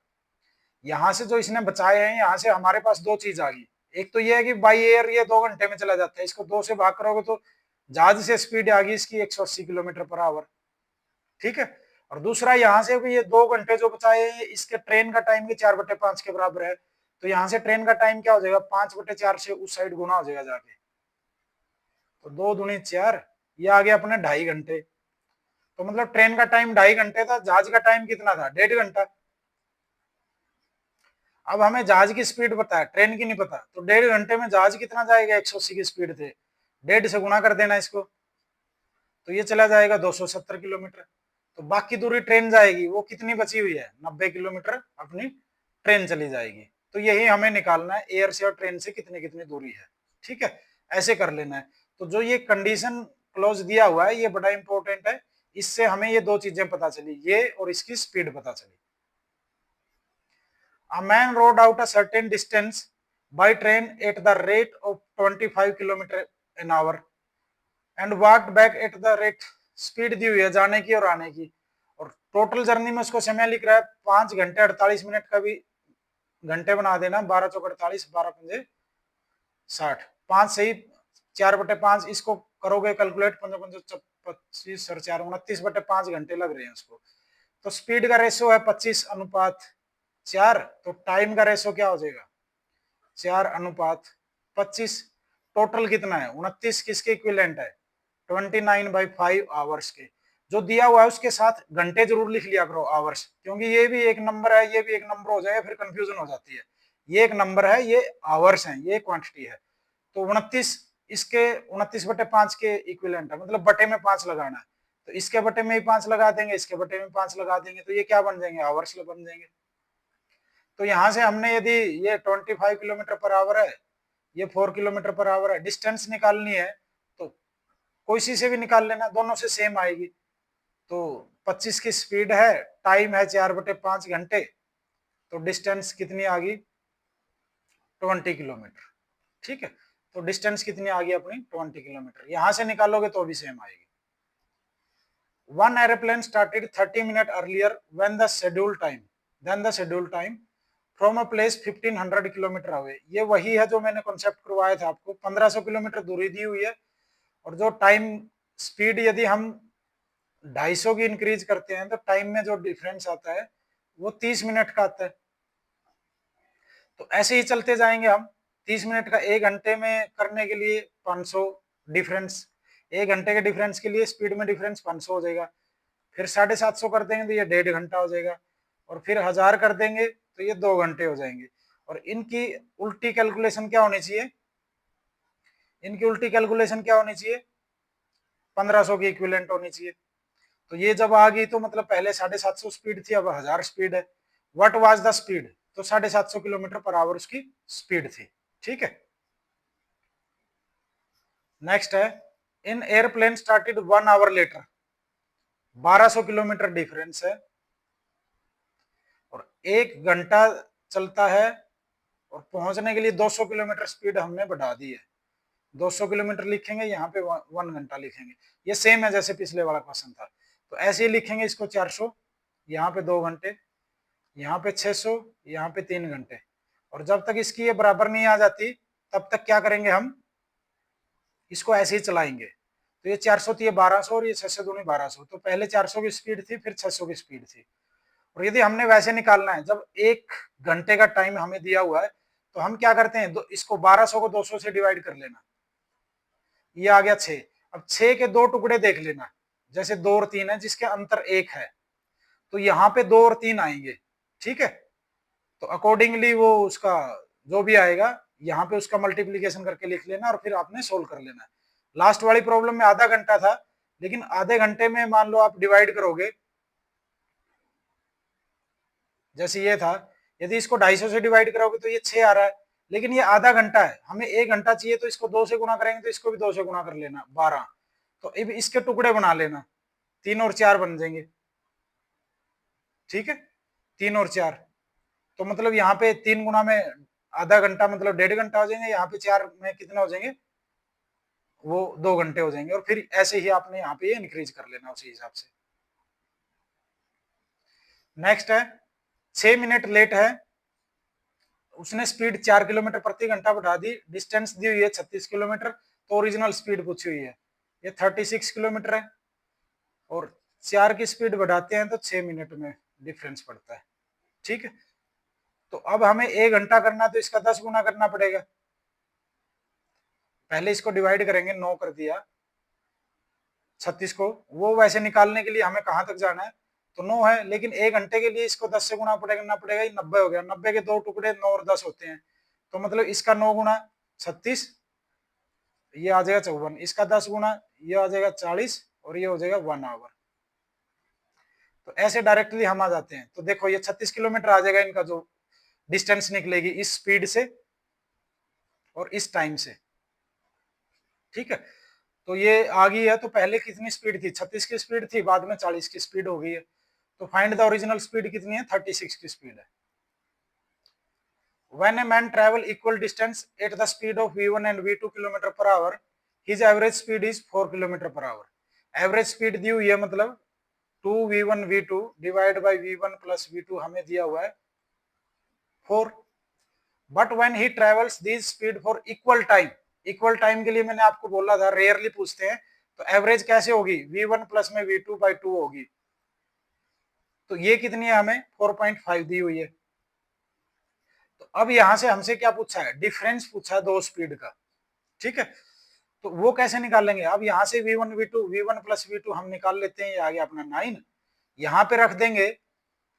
Speaker 1: यहाँ से जो इसने बचाए हैं, यहाँ से हमारे पास दो चीज आ गई। एक तो ये है कि बाई एयर ये 2 घंटे में चला जाता है, इसको 2 से भाग करोगे तो जहाज से स्पीड आ गई इसकी 180 किलोमीटर पर आवर। ठीक है, और दूसरा यहाँ से भी ये 2 घंटे जो बचाए हैं इसके ट्रेन का टाइम के 4/5 के बराबर है। तो यहाँ से ट्रेन का टाइम क्या हो जाएगा, 5/4 से उस साइड गुना हो जाएगा जाके, तो 2 दूनी 4, ये आ गया अपने 2.5 घंटे। तो मतलब ट्रेन का टाइम 2.5 घंटे था, जहाज का टाइम कितना था, 1.5 घंटा। अब हमें जहाज की स्पीड पता है, ट्रेन की नहीं पता, तो 1.5 घंटे में जहाज कितना जाएगा, 180 की स्पीड थे, 1.5 से गुना कर देना इसको, तो ये चला जाएगा 270 किलोमीटर। तो बाकी दूरी ट्रेन जाएगी, वो कितनी बची हुई है, 90 किलोमीटर अपनी ट्रेन चली जाएगी। तो यही हमें निकालना है, एयर से और ट्रेन से कितनी कितनी दूरी है। ठीक है, ऐसे कर लेना है। तो जो ये कंडीशन क्लॉज दिया हुआ है ये बड़ा इंपॉर्टेंट है, इससे हमें ये दो चीजें पता चली, ये और इसकी स्पीड पता चली। A man rode out a certain distance by train at the rate of 25 kilometre an hour and walked back at the rate, speed दी हुई है जाने की और आने की, और टोटल जर्नी में उसको समय लिख रहा है 5 घंटे 48 मिनट का भी घंटे बना देना, 12 चौक 48, 12 पंजे 60, 5 से ही 4/5 इसको करोगे कैलकुलेट, 25 और 4 29/5 घंटे लग रहे हैं उसको। तो स्पीड का रेशियो है 25:4, तो टाइम का रेशियो क्या हो जाएगा, 4:25। टोटल कितना है 29, किसके इक्विवेलेंट है 29/5 आवर्स के। जो दिया हुआ है उसके साथ घंटे जरूर लिख लिया करो आवर्स, क्योंकि ये भी एक नंबर है ये भी एक नंबर हो जाएगा, फिर कंफ्यूजन हो जाती है। ये एक नंबर है, ये आवर्स है, ये क्वांटिटी है। तो 29 इसके 29/5 के इक्विवेलेंट है, मतलब बटे में 5 लगाना है, तो इसके बटे में ही 5 लगा देंगे, इसके बटे में 5 लगा देंगे, तो ये क्या बन जाएंगे, आवर्स बन जाएंगे। तो यहां से हमने यदि ये 25 किलोमीटर पर आवर है, ये 4 किलोमीटर पर आवर है, डिस्टेंस निकालनी है तो कोई सी से भी निकाल लेना, दोनों से सेम आएगी। तो 25 की स्पीड है, टाइम है 4/5 घंटे, तो डिस्टेंस कितनी आ गई 20 किलोमीटर। ठीक है, तो डिस्टेंस कितनी आ गई अपनी 20 किलोमीटर, यहां से निकालोगे तो भी सेम आएगी। One airplane started 30 minutes earlier when the scheduled time, then the scheduled time from a place 1500 kilometre away. ये वही है जो मैंने कॉन्सेप्ट करवाया था आपको, 1500 किलोमीटर दूरी दी हुई है, और जो टाइम स्पीड यदि हम 250 की इंक्रीज करते हैं तो टाइम में जो डिफरेंस आता है वो 30 मिनट का आता है। तो ऐसे ही चलते जाएंगे हम, 30 मिनट का 1 घंटे में करने के लिए 500 डिफरेंस, 1 घंटे के डिफरेंस के लिए स्पीड में डिफरेंस 500 हो जाएगा, फिर 750 कर देंगे तो ये 1.5 घंटा हो जाएगा, और फिर 1000 कर देंगे तो ये 2 घंटे हो जाएंगे। और इनकी उल्टी कैलकुलेशन क्या होनी चाहिए, इनकी उल्टी कैलकुलेशन क्या होनी चाहिए, 1500 की इक्विवेलेंट होनी चाहिए। तो ये जब आ गई तो मतलब पहले 750 स्पीड थी, अब 1000 स्पीड है। व्हाट वाज द स्पीड, तो 750 किलोमीटर पर आवर उसकी स्पीड थी। ठीक है, नेक्स्ट है, in airplane started 1 hour later, 1200 kilometre difference है, और 1 घंटा चलता है, और पहुंचने के लिए 200 किलोमीटर स्पीड हमने बढ़ा दी है, 200 किलोमीटर लिखेंगे, यहाँ पे 1 घंटा लिखेंगे। ये सेम है जैसे पिछले वाला क्वेश्चन था, तो ऐसे ही लिखेंगे इसको 400, यहाँ पे 2 घंटे, यहाँ पे 600, यहाँ पे 3 घंटे, और जब तक इसकी ये बराबर नहीं आ जाती तब तक क्या करेंगे, हम इसको ऐसे ही चलाएंगे। तो ये 400 थी, ये 1200 और ये 600 दूनी 1200। तो पहले 400 की स्पीड थी, फिर 600 की स्पीड थी। और यदि हमने वैसे निकालना है, जब 1 घंटे का टाइम हमें दिया हुआ है, तो हम क्या करते हैं, इसको 1200 को 200 से डिवाइड कर लेना, ये आ गया 6। अब 6 के दो टुकड़े देख लेना, जैसे 2 और 3 है जिसके अंतर 1 है, तो यहाँ पे 2 और 3 आएंगे, ठीक है। तो अकॉर्डिंगली वो उसका जो भी आएगा यहाँ पे उसका मल्टीप्लीकेशन करके लिख लेना और फिर आपने सोल्व कर लेना है। लास्ट वाली प्रॉब्लम में आधा घंटा था, लेकिन आधे घंटे में मान लो आप डिवाइड करोगे, जैसे ये था, यदि इसको 250 से डिवाइड करोगे तो ये 6 आ रहा है, लेकिन ये आधा घंटा है, हमें 1 घंटा चाहिए, तो इसको 2 से गुणा करेंगे तो इसको भी 2 से गुणा कर लेना, 12। तो अब इसके टुकड़े बना लेना, 3 और 4 बन जाएंगे, ठीक है, 3 और 4। तो मतलब यहाँ पे 3 गुना में आधा घंटा मतलब 1.5 घंटा हो जाएंगे, यहाँ पे 4 में कितने हो जाएंगे, वो 2 घंटे हो जाएंगे। और फिर ऐसे ही आपने यहाँ पे इंक्रीज कर लेना उसी हिसाब से। नेक्स्ट है 6 मिनट लेट है, उसने स्पीड 4 किलोमीटर प्रति घंटा बढ़ा दी, डिस्टेंस दी हुई है 36 किलोमीटर, तो ओरिजिनल स्पीड पूछी हुई है, ये 36 किलोमीटर है, और 4 की स्पीड बढ़ाते हैं तो 6 मिनट में डिफरेंस पड़ता है, ठीक है। तो अब हमें 1 घंटा करना तो इसका 10 गुना करना पड़ेगा, पहले इसको डिवाइड करेंगे, 9 कर दिया 36 को, वो वैसे निकालने के लिए हमें कहां तक जाना है, तो 9 है, लेकिन 1 घंटे के लिए इसको 10 से गुना करना पड़ेगा, ये 90 हो गया, 90 के दो टुकड़े 9 और 10 होते हैं, तो मतलब इसका 9 गुना 36, ये आ जाएगा 54, इसका 10 गुना ये आ जाएगा 40, और ये हो जाएगा 1 आवर। तो ऐसे डायरेक्टली हम आ जाते हैं, तो देखो ये 36 किलोमीटर आ जाएगा, इनका जो डिस्टेंस निकलेगी इस स्पीड से और इस टाइम से, ठीक है। तो ये आ गई है, तो पहले कितनी स्पीड थी, 36 की स्पीड थी, बाद में 40 की स्पीड हो गई है, तो फाइंड द ओरिजिनल स्पीड कितनी है, 36 की स्पीड है। When a man travel equal distance at the speed of v1 and v2 km per hour, his average speed is 4 km per hour। Average speed दी हुई है, मतलब 2v1 v2 divide by v1 plus v2 हमें दिया हुआ है 4। But when he travels this speed for equal time, equal time के लिए मैंने आपको बोला था रेयरली पूछते हैं, तो एवरेज कैसे होगी, v1 प्लस में v2 बाई 2 होगी, तो ये कितनी है, हमें 4.5 दी हुई है। तो अब यहां से हमसे क्या पूछा है, डिफरेंस पूछा है दो स्पीड का, ठीक है। तो वो कैसे निकालेंगे, अब यहाँ से v1 v2 v1 plus v2 हम निकाल लेते हैं, ये आ गया अपना 9, यहाँ पे रख देंगे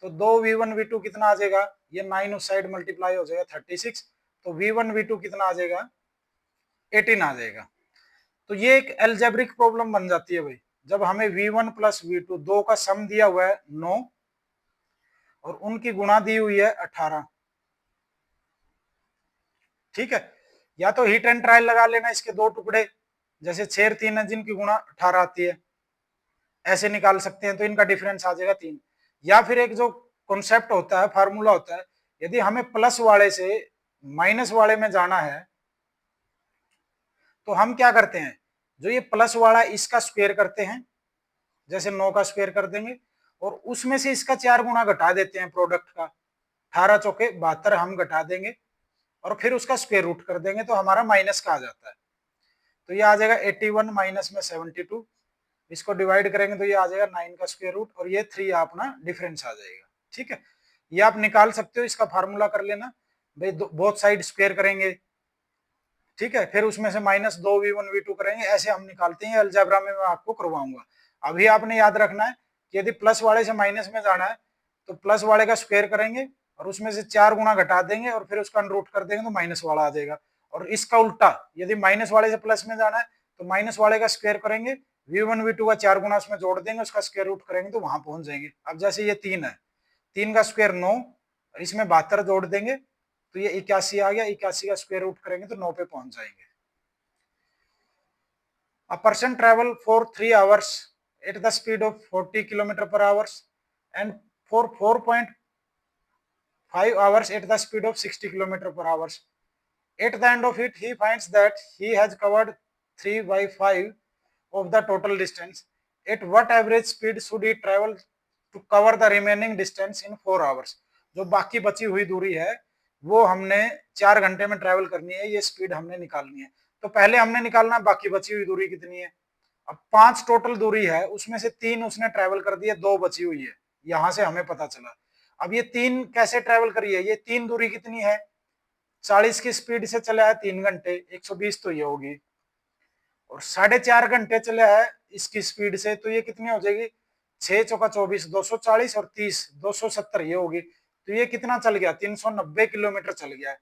Speaker 1: तो 2v1 v2 कितना आ जाएगा, ये 9 उस साइड मल्टीप्लाई हो जाएगा 36, तो v1 v2 कितना आ जाएगा 18 आ जाएगा। तो ये एक एल्जेब्रिक प्रॉब्लम बन जाती है भाई, जब हमें v1 प्लस v2 दो का सम दिया हुआ है 9 और उनकी गुणा दी हुई है 18, ठीक है। या तो हिट एंड ट्रायल लगा लेना, इसके दो टुकड़े जैसे 6 और 3 है जिनकी गुणा 18 आती है, ऐसे निकाल सकते हैं, तो इनका डिफरेंस आ जाएगा 3। या फिर एक जो कॉन्सेप्ट होता है, फार्मूला होता है, यदि हमें प्लस वाले से माइनस वाले में जाना है, तो हम क्या करते हैं, जो ये प्लस वाला इसका स्क्वायर करते हैं, जैसे 9 का स्क्वायर कर देंगे, और उसमें से इसका 4 गुना घटा देते हैं प्रोडक्ट का, 18 चौके 72 हम घटा देंगे, और फिर उसका स्क्वायर रूट कर देंगे, तो हमारा माइनस का आ जाता है। तो ये आ जाएगा 81 माइनस में 72, इसको डिवाइड करेंगे तो ये आ जाएगा 9 का स्क्वायर रूट, और ये 3 अपना डिफरेंस आ जाएगा, ठीक है। ये आप निकाल सकते हो, इसका फार्मूला कर लेना भाई, बोथ साइड स्क्वायर करेंगे, ठीक है, फिर उसमें से माइनस 2v1 v2 करेंगे, ऐसे हम निकालते हैं, अलजेब्रा में मैं आपको करवाऊंगा। अभी आपने याद रखना है कि यदि प्लस वाले से माइनस में जाना है, तो प्लस वाले का स्क्वायर करेंगे और उसमें से 4 गुना घटा देंगे और फिर उसका रूट कर देंगे तो माइनस वाला आ जाएगा। और इसका उल्टा, यदि माइनस वाले से प्लस में जाना है तो माइनस वाले का स्क्वायर करेंगे, v1 v2 का 4 गुना उसमें जोड़ देंगे, उसका स्क्वायर रूट करेंगे तो वहां पहुंच जाएंगे। अब जैसे ये 3 है, 3 का स्क्वायर 9, इसमें 72 जोड़ देंगे तो ये 81 आ गया, 81 का स्क्वायर रूट करेंगे तो 9 पे पहुंच जाएंगे। A person travel for 3 hours at the speed of 40 km per hour and for 4.5 hours at the speed of 60 km per hour. At the end of it, he finds that he has covered 3 by 5 of the total distance. At what average speed should he travel to cover the remaining distance in 4 hours? जो बाकी बची हुई दूरी है वो हमने 4 घंटे में ट्रेवल करनी है, ये स्पीड हमने निकालनी है। तो पहले हमने निकालना बाकी बची हुई दूरी कितनी है। अब 5 टोटल दूरी है, उसमें से 3 उसने ट्रेवल कर दी है, 2 बची हुई है, यहां से हमें पता चला। अब ये 3 कैसे ट्रेवल करी है, ये 3 दूरी कितनी है, 40 की स्पीड से चला है 3 घंटे, 120 तो ये होगी, और 4.5 घंटे चला है इसकी स्पीड से, तो ये कितनी हो जाएगी, 6 चौका 24, 240 और 30, 270 ये होगी। तो ये कितना चल गया, 390 किलोमीटर चल गया है।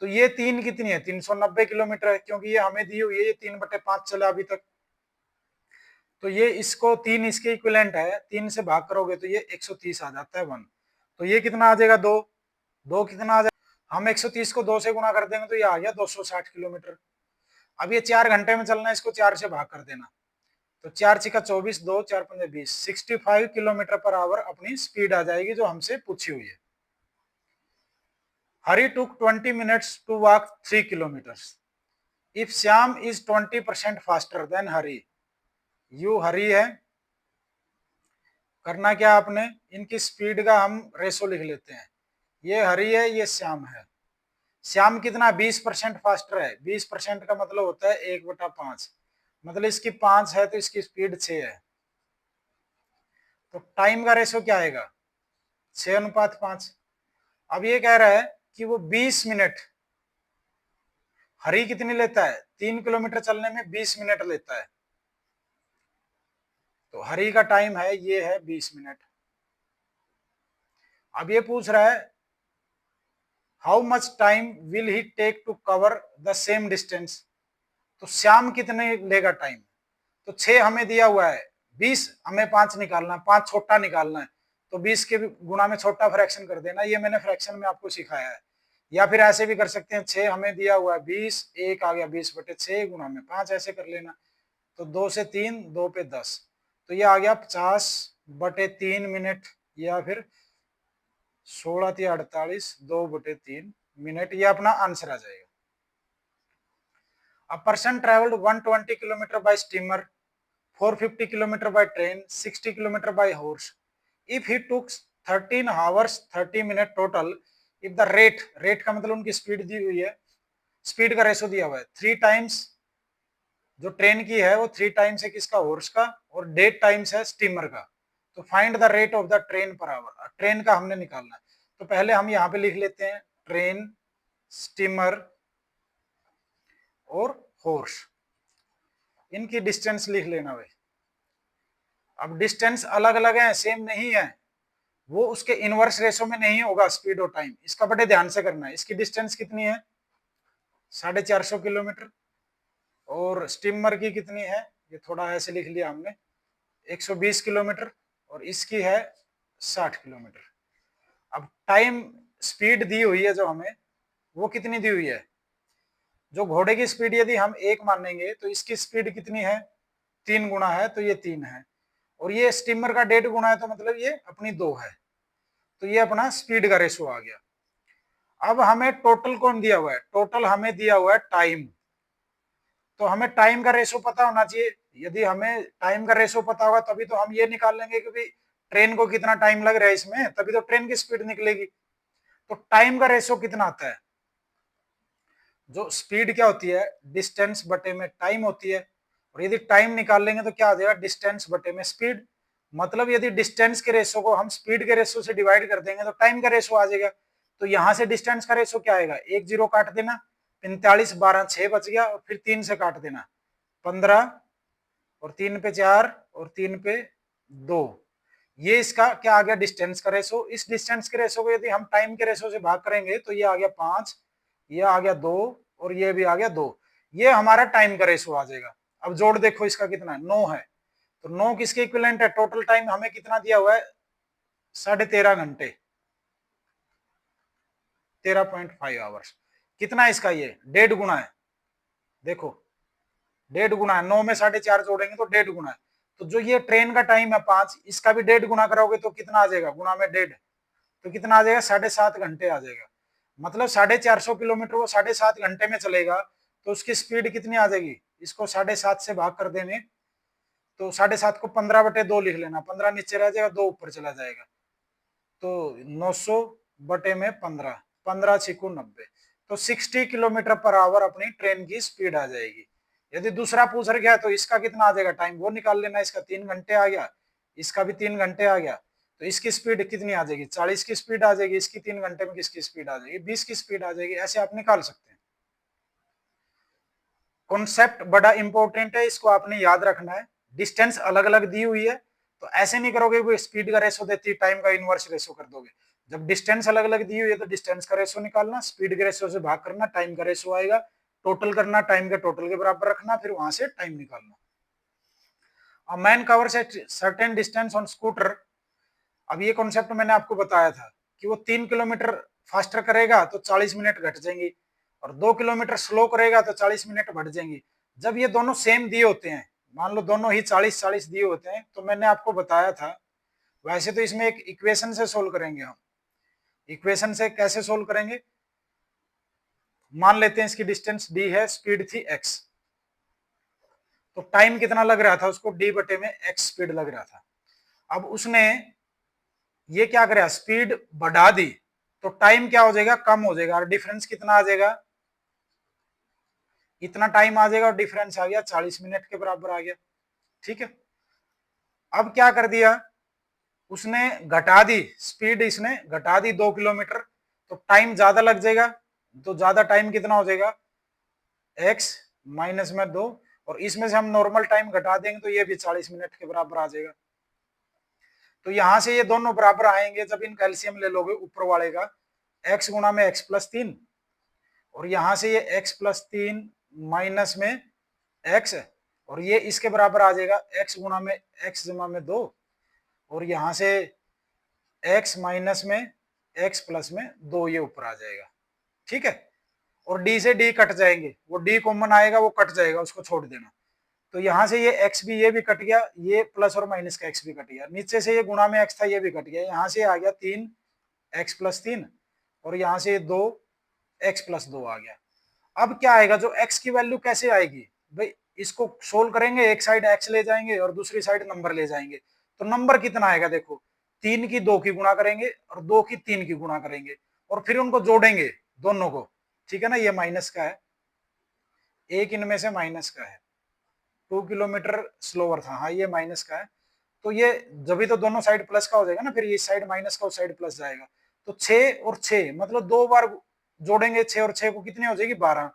Speaker 1: तो ये 3 कितनी है, 390 किलोमीटर है, क्योंकि ये हमें दी हुई है, ये 3/5 चला अभी तक। तो ये इसको 3 इसके इक्विवेलेंट है, 3 से भाग करोगे तो ये 130 आ जाता है 1। तो ये कितना आ जाएगा, 2, 2 कितना आ जाएगा, हम 130 को 2 से गुणा कर देंगे तो ये आ गया 260 किलोमीटर। अब ये 4 घंटे में चलना है, इसको 4 से भाग कर देना, तो 4 × 4 = 24, 2 4 × 5 = 20, 65 किलोमीटर पर आवर अपनी स्पीड आ जाएगी जो हमसे पूछी हुई है। Hari took 20 minutes to walk 3 kilometres. If Shyam is 20% faster than Hari, you Hari है, करना क्या आपने, इनकी स्पीड का हम रेशो लिख लेते हैं। ये हरी है, ये श्याम है। श्याम कितना, 20% फास्टर है, 20% का मतलब होता है 1/5, मतलब इसकी 5 है तो इसकी स्पीड 6 है। तो टाइम का रेशो क्या आएगा, 6:5। अब ये कह रहा है कि वो 20 मिनट, हरी कितनी लेता है, 3 किलोमीटर चलने में 20 मिनट लेता है, तो हरी का टाइम है, ये है 20 मिनट। अब ये पूछ रहा है how much time will he take to cover the same distance. तो श्याम कितने लेगा टाइम, तो 6 हमें दिया हुआ है, 20 हमें 5 निकालना है, 5 छोटा निकालना है, तो 20 के गुणा में छोटा फ्रैक्शन कर देना, ये मैंने फ्रैक्शन में आपको सिखाया है। या फिर ऐसे भी कर सकते हैं, 6 हमें दिया हुआ है, 20, 1 आ गया 20/6 गुणा में 5, ऐसे कर लेना। तो 2 से 3, 2 पे 10, तो ये आ गया 50/3 मिनट, या फिर 16×3 = 2/3 मिनट, ये अपना आंसर आ जाएगा। A person traveled 120 kilometer by steamer, 450 kilometer by train, 60 kilometer by horse. If he took 13 hours 30 minutes total, if the rate का मतलब उनकी स्पीड दी हुई है, स्पीड का रेशो दिया हुआ है 3 टाइम्स, जो ट्रेन की है वो 3 टाइम्स है किसका, हॉर्स का, और 1.5 टाइम्स है स्टीमर का। तो find the rate of the train per hour, train का हमने निकालना है। तो पहले हम यहाँ पे लिख लेते हैं ट्रेन, स्टीमर और हॉर्स, इनकी डिस्टेंस लिख लेना भाई। अब डिस्टेंस अलग अलग है, सेम नहीं है, वो उसके इनवर्स रेशो में नहीं होगा स्पीड और टाइम, इसका बड़े ध्यान से करना है। इसकी डिस्टेंस कितनी है, 450 किलोमीटर, और स्टीमर की कितनी है, ये थोड़ा ऐसे लिख लिया हमने, 120 किलोमीटर, और इसकी है 60 किलोमीटर। अब टाइम स्पीड दी हुई है जो हमें, वो कितनी दी हुई है, जो घोड़े की स्पीड यदि हम 1 मानेंगे तो इसकी स्पीड कितनी है, 3 गुना है, तो ये 3 है, और ये स्टीमर का 1.5 गुना है, तो मतलब ये अपनी 2 है। तो ये अपना स्पीड का रेशो आ गया। अब हमें टोटल कौन दिया हुआ है, टोटल हमें दिया हुआ है टाइम, तो हमें टाइम का रेशो पता होना चाहिए। यदि हमें टाइम का रेशो पता होगा तभी तो हम ये निकाल लेंगे कि भाई ट्रेन को कितना टाइम लग रहा है इसमें, तभी तो ट्रेन की स्पीड निकलेगी। तो टाइम का रेशो कितना आता है, जो स्पीड क्या होती है, डिस्टेंस बटे में टाइम होती है, और यदि टाइम निकाल लेंगे तो क्या आ जाएगा, डिस्टेंस बटे में स्पीड। मतलब यदि डिस्टेंस के रेशो को हम स्पीड के रेशो से डिवाइड कर देंगे तो टाइम का रेशो आ जाएगा। तो यहां से डिस्टेंस का रेशो क्या आएगा, 1 0 काट देना, 45 12 6 बच गया, और फिर 3 से काट देना, 15, और 3 पे 4, और 3 पे 2, ये इसका क्या आ गया, डिस्टेंस का रेशो। इस डिस्टेंस के रेशो को यदि हम टाइम के रेशो से भाग करेंगे तो ये आ गया 5, ये आ गया 2, और ये भी आ गया 2, ये हमारा टाइम का रेशो आ जाएगा। अब जोड़ देखो इसका कितना है, 9 है, तो 9 किसके इक्विवेलेंट है, टोटल टाइम हमें कितना दिया हुआ है, 13.5 घंटे, 13.5 आवर्स। कितना इसका, ये 1.5 गुना है, देखो 1.5 गुना है, 9 में 4.5 जोड़ेंगे तो 1.5 गुना है। तो जो ये ट्रेन का टाइम है 5, इसका भी 1.5 गुना करोगे तो कितना आ जाएगा, गुना में 1.5, तो कितना आ जाएगा, 7.5 घंटे आ जाएगा। मतलब 450 किलोमीटर वो 7.5 घंटे में चलेगा, तो उसकी स्पीड कितनी आ जाएगी, इसको 7.5 से भाग कर देने, तो 7.5 को 15/2 लिख लेना, 15 नीचे रह जाएगा, 2 ऊपर चला जाएगा, तो 900/15, 15 छिकू 90, तो 60 किलोमीटर पर आवर अपनी ट्रेन की स्पीड आ जाएगी। यदि दूसरा पूछ गया तो इसका कितना आ जाएगा टाइम वो निकाल लेना, इसका 3 घंटे आ गया, इसका भी 3 घंटे आ गया, तो इसकी स्पीड कितनी आ जाएगी 40 की स्पीड आ जाएगी, इसकी 3 घंटे में किसकी स्पीड आ जाएगी 20 की स्पीड आ जाएगी। ऐसे आप निकाल सकते हैं। कॉन्सेप्ट बड़ा इंपॉर्टेंट है, इसको आपने याद रखना है। डिस्टेंस अलग अलग दी हुई है तो ऐसे नहीं करोगे वो स्पीड का रेशो देती है टाइम का इनवर्स रेशो कर दोगे। जब डिस्टेंस अलग अलग दी हुई है तो डिस्टेंस का रेशो निकालना, स्पीड के रेशो से भाग करना, टाइम का रेशो आएगा, टोटल करना, टाइम के टोटल के बराबर रखना, फिर वहां से टाइम निकालना। A man covers a certain distance on scooter. अब ये कॉन्सेप्ट मैंने आपको बताया था कि वो 3 किलोमीटर फास्टर करेगा तो 40 मिनट घट जाएंगी, और 2 किलोमीटर स्लो करेगा तो 40 मिनट बढ़ जाएंगी। जब ये दोनों सेम दिए होते हैं, मान लो दोनों ही 40-40 दिए होते हैं, तो मैंने आपको बताया था वैसे तो इसमें एक इक्वेशन से सोल्व करेंगे हम। इक्वेशन से कैसे सोल्व करेंगे, मान लेते हैं इसकी डिस्टेंस डी है, स्पीड थी x, तो टाइम कितना लग रहा था उसको, डी बटे में x स्पीड लग रहा था। अब उसने ये क्या करा, स्पीड बढ़ा दी, तो टाइम क्या हो जाएगा, कम हो जाएगा, और डिफरेंस कितना आ जाएगा, इतना टाइम आ जाएगा, और डिफरेंस आ गया 40 मिनट के बराबर आ गया। ठीक है, अब क्या कर दिया उसने, घटा दी स्पीड, इसने घटा दी 2 किलोमीटर, तो टाइम ज्यादा लग जाएगा, तो ज्यादा टाइम कितना हो जाएगा, x माइनस में 2, और इसमें से हम नॉर्मल टाइम घटा देंगे तो ये भी 40 मिनट के बराबर आ जाएगा। तो यहां से ये दोनों बराबर आएंगे जब इन कैल्सियम ले लोगे ऊपर वाले का, x गुना में x प्लस 3, और यहां से ये x प्लस 3 माइनस में x, और ये इसके बराबर आ जाएगा x गुना में x जमा में 2, और यहां से x माइनस में x प्लस में 2 ये ऊपर आ जाएगा। ठीक है, और d से d कट जाएंगे, वो d कॉमन आएगा वो कट जाएगा, उसको छोड़ देना, तो यहां से ये x भी, ये भी कट गया, ये प्लस और माइनस का x भी कट गया, नीचे से ये गुणा में x था ये भी कट गया, यहां से आ गया 3x प्लस 3, और यहां से 2x प्लस 2 आ गया। अब क्या आएगा, जो x की वैल्यू कैसे आएगी भाई, इसको सोल्व करेंगे, एक साइड x ले जाएंगे और दूसरी साइड नंबर ले जाएंगे, तो नंबर कितना आएगा देखो, 3 की 2 की गुणा करेंगे और 2 की 3 की गुणा करेंगे, और फिर उनको जोड़ेंगे दोनों को। ठीक है ना, ये माइनस का है, एक इनमें से माइनस का है, 2 किलोमीटर स्लोअर था, हाँ ये माइनस का है, तो ये जब भी तो दोनों साइड प्लस का हो जाएगा ना, फिर ये साइड माइनस का, उस साइड प्लस जाएगा, तो 6 और 6 मतलब 2 बार जोड़ेंगे 6 और 6 को, कितनी हो जाएगी 12,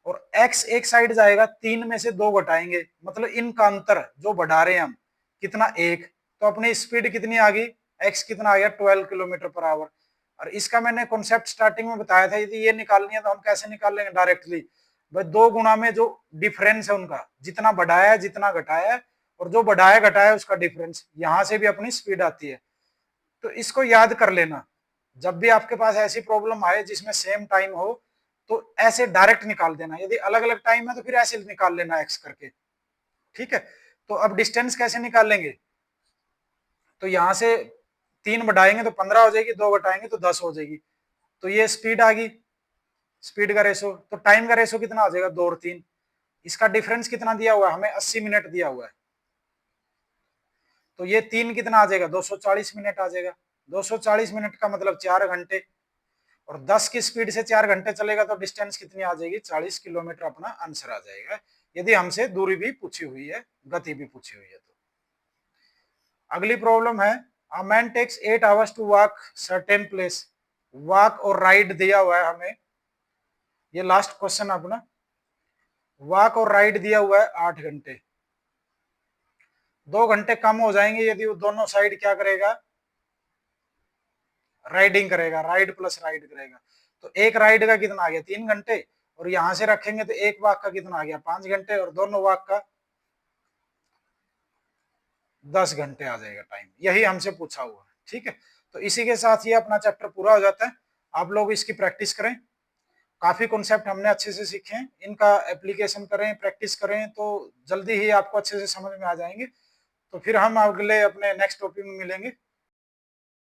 Speaker 1: और x एक साइड जाएगा, 3 में से 2 घटाएंगे, मतलब इनका अंतर जो बढ़ा रहे हैं हम कितना 1, तो अपनी स्पीड कितनी आ गई, x कितना आ गया 12 किलोमीटर पर आवर। और इसका मैंने कॉन्सेप्ट स्टार्टिंग में बताया था, यदि ये निकालनी है तो हम कैसे निकाल लेंगे डायरेक्टली, भाई 2 गुना में जो डिफरेंस है उनका, जितना बढ़ाया है जितना घटाया है, और जो बढ़ाया घटाया उसका डिफरेंस, यहां से भी अपनी स्पीड आती है। तो इसको याद कर लेना, जब भी आपके पास ऐसी प्रॉब्लम आए जिसमें सेम टाइम हो तो ऐसे डायरेक्ट निकाल देना, यदि अलग अलग टाइम है तो फिर ऐसे निकाल लेना एक्स करके। ठीक है, तो अब डिस्टेंस कैसे निकालेंगे, तो यहां से 3 बढ़ाएंगे तो 15 हो जाएगी, 2 घटाएंगे तो 10 हो जाएगी, तो ये स्पीड आ गई, स्पीड का रेशो, तो टाइम का रेशो कितना आ जाएगा 2 और 3, इसका डिफरेंस कितना दिया हुआ है हमें 80 मिनट दिया हुआ है, तो ये 3 कितना आ जाएगा 240 मिनट आ जाएगा, 240 मिनट का मतलब 4 घंटे, और 10 की स्पीड से 4 घंटे चलेगा तो डिस्टेंस कितनी आ जाएगी 40 किलोमीटर, अपना आंसर आ जाएगा, यदि हमसे दूरी भी पूछी हुई है, गति भी पूछी हुई है तो। अगली प्रॉब्लम है, a man takes 8 hours to walk certain place, walk और राइड दिया हुआ है हमें, ये लास्ट क्वेश्चन अपना, वॉक और राइड दिया हुआ है 8 घंटे, 2 घंटे कम हो जाएंगे यदि वो दोनों साइड क्या करेगा, राइडिंग करेगा, राइड प्लस राइड करेगा, तो एक राइड का कितना आ गया 3 घंटे, और यहां से रखेंगे तो एक वाक का कितना आ गया 5 घंटे, और दोनों वाक का 10 घंटे आ जाएगा टाइम, यही हमसे पूछा हुआ है। ठीक है, तो इसी के साथ ये अपना चैप्टर पूरा हो जाता है, आप लोग इसकी प्रैक्टिस करें, काफी कॉन्सेप्ट हमने अच्छे से सीखे हैं, इनका एप्लीकेशन करें, प्रैक्टिस करें, तो जल्दी ही आपको अच्छे से समझ में आ जाएंगे। तो फिर हम अगले अपने नेक्स्ट टॉपिक में मिलेंगे।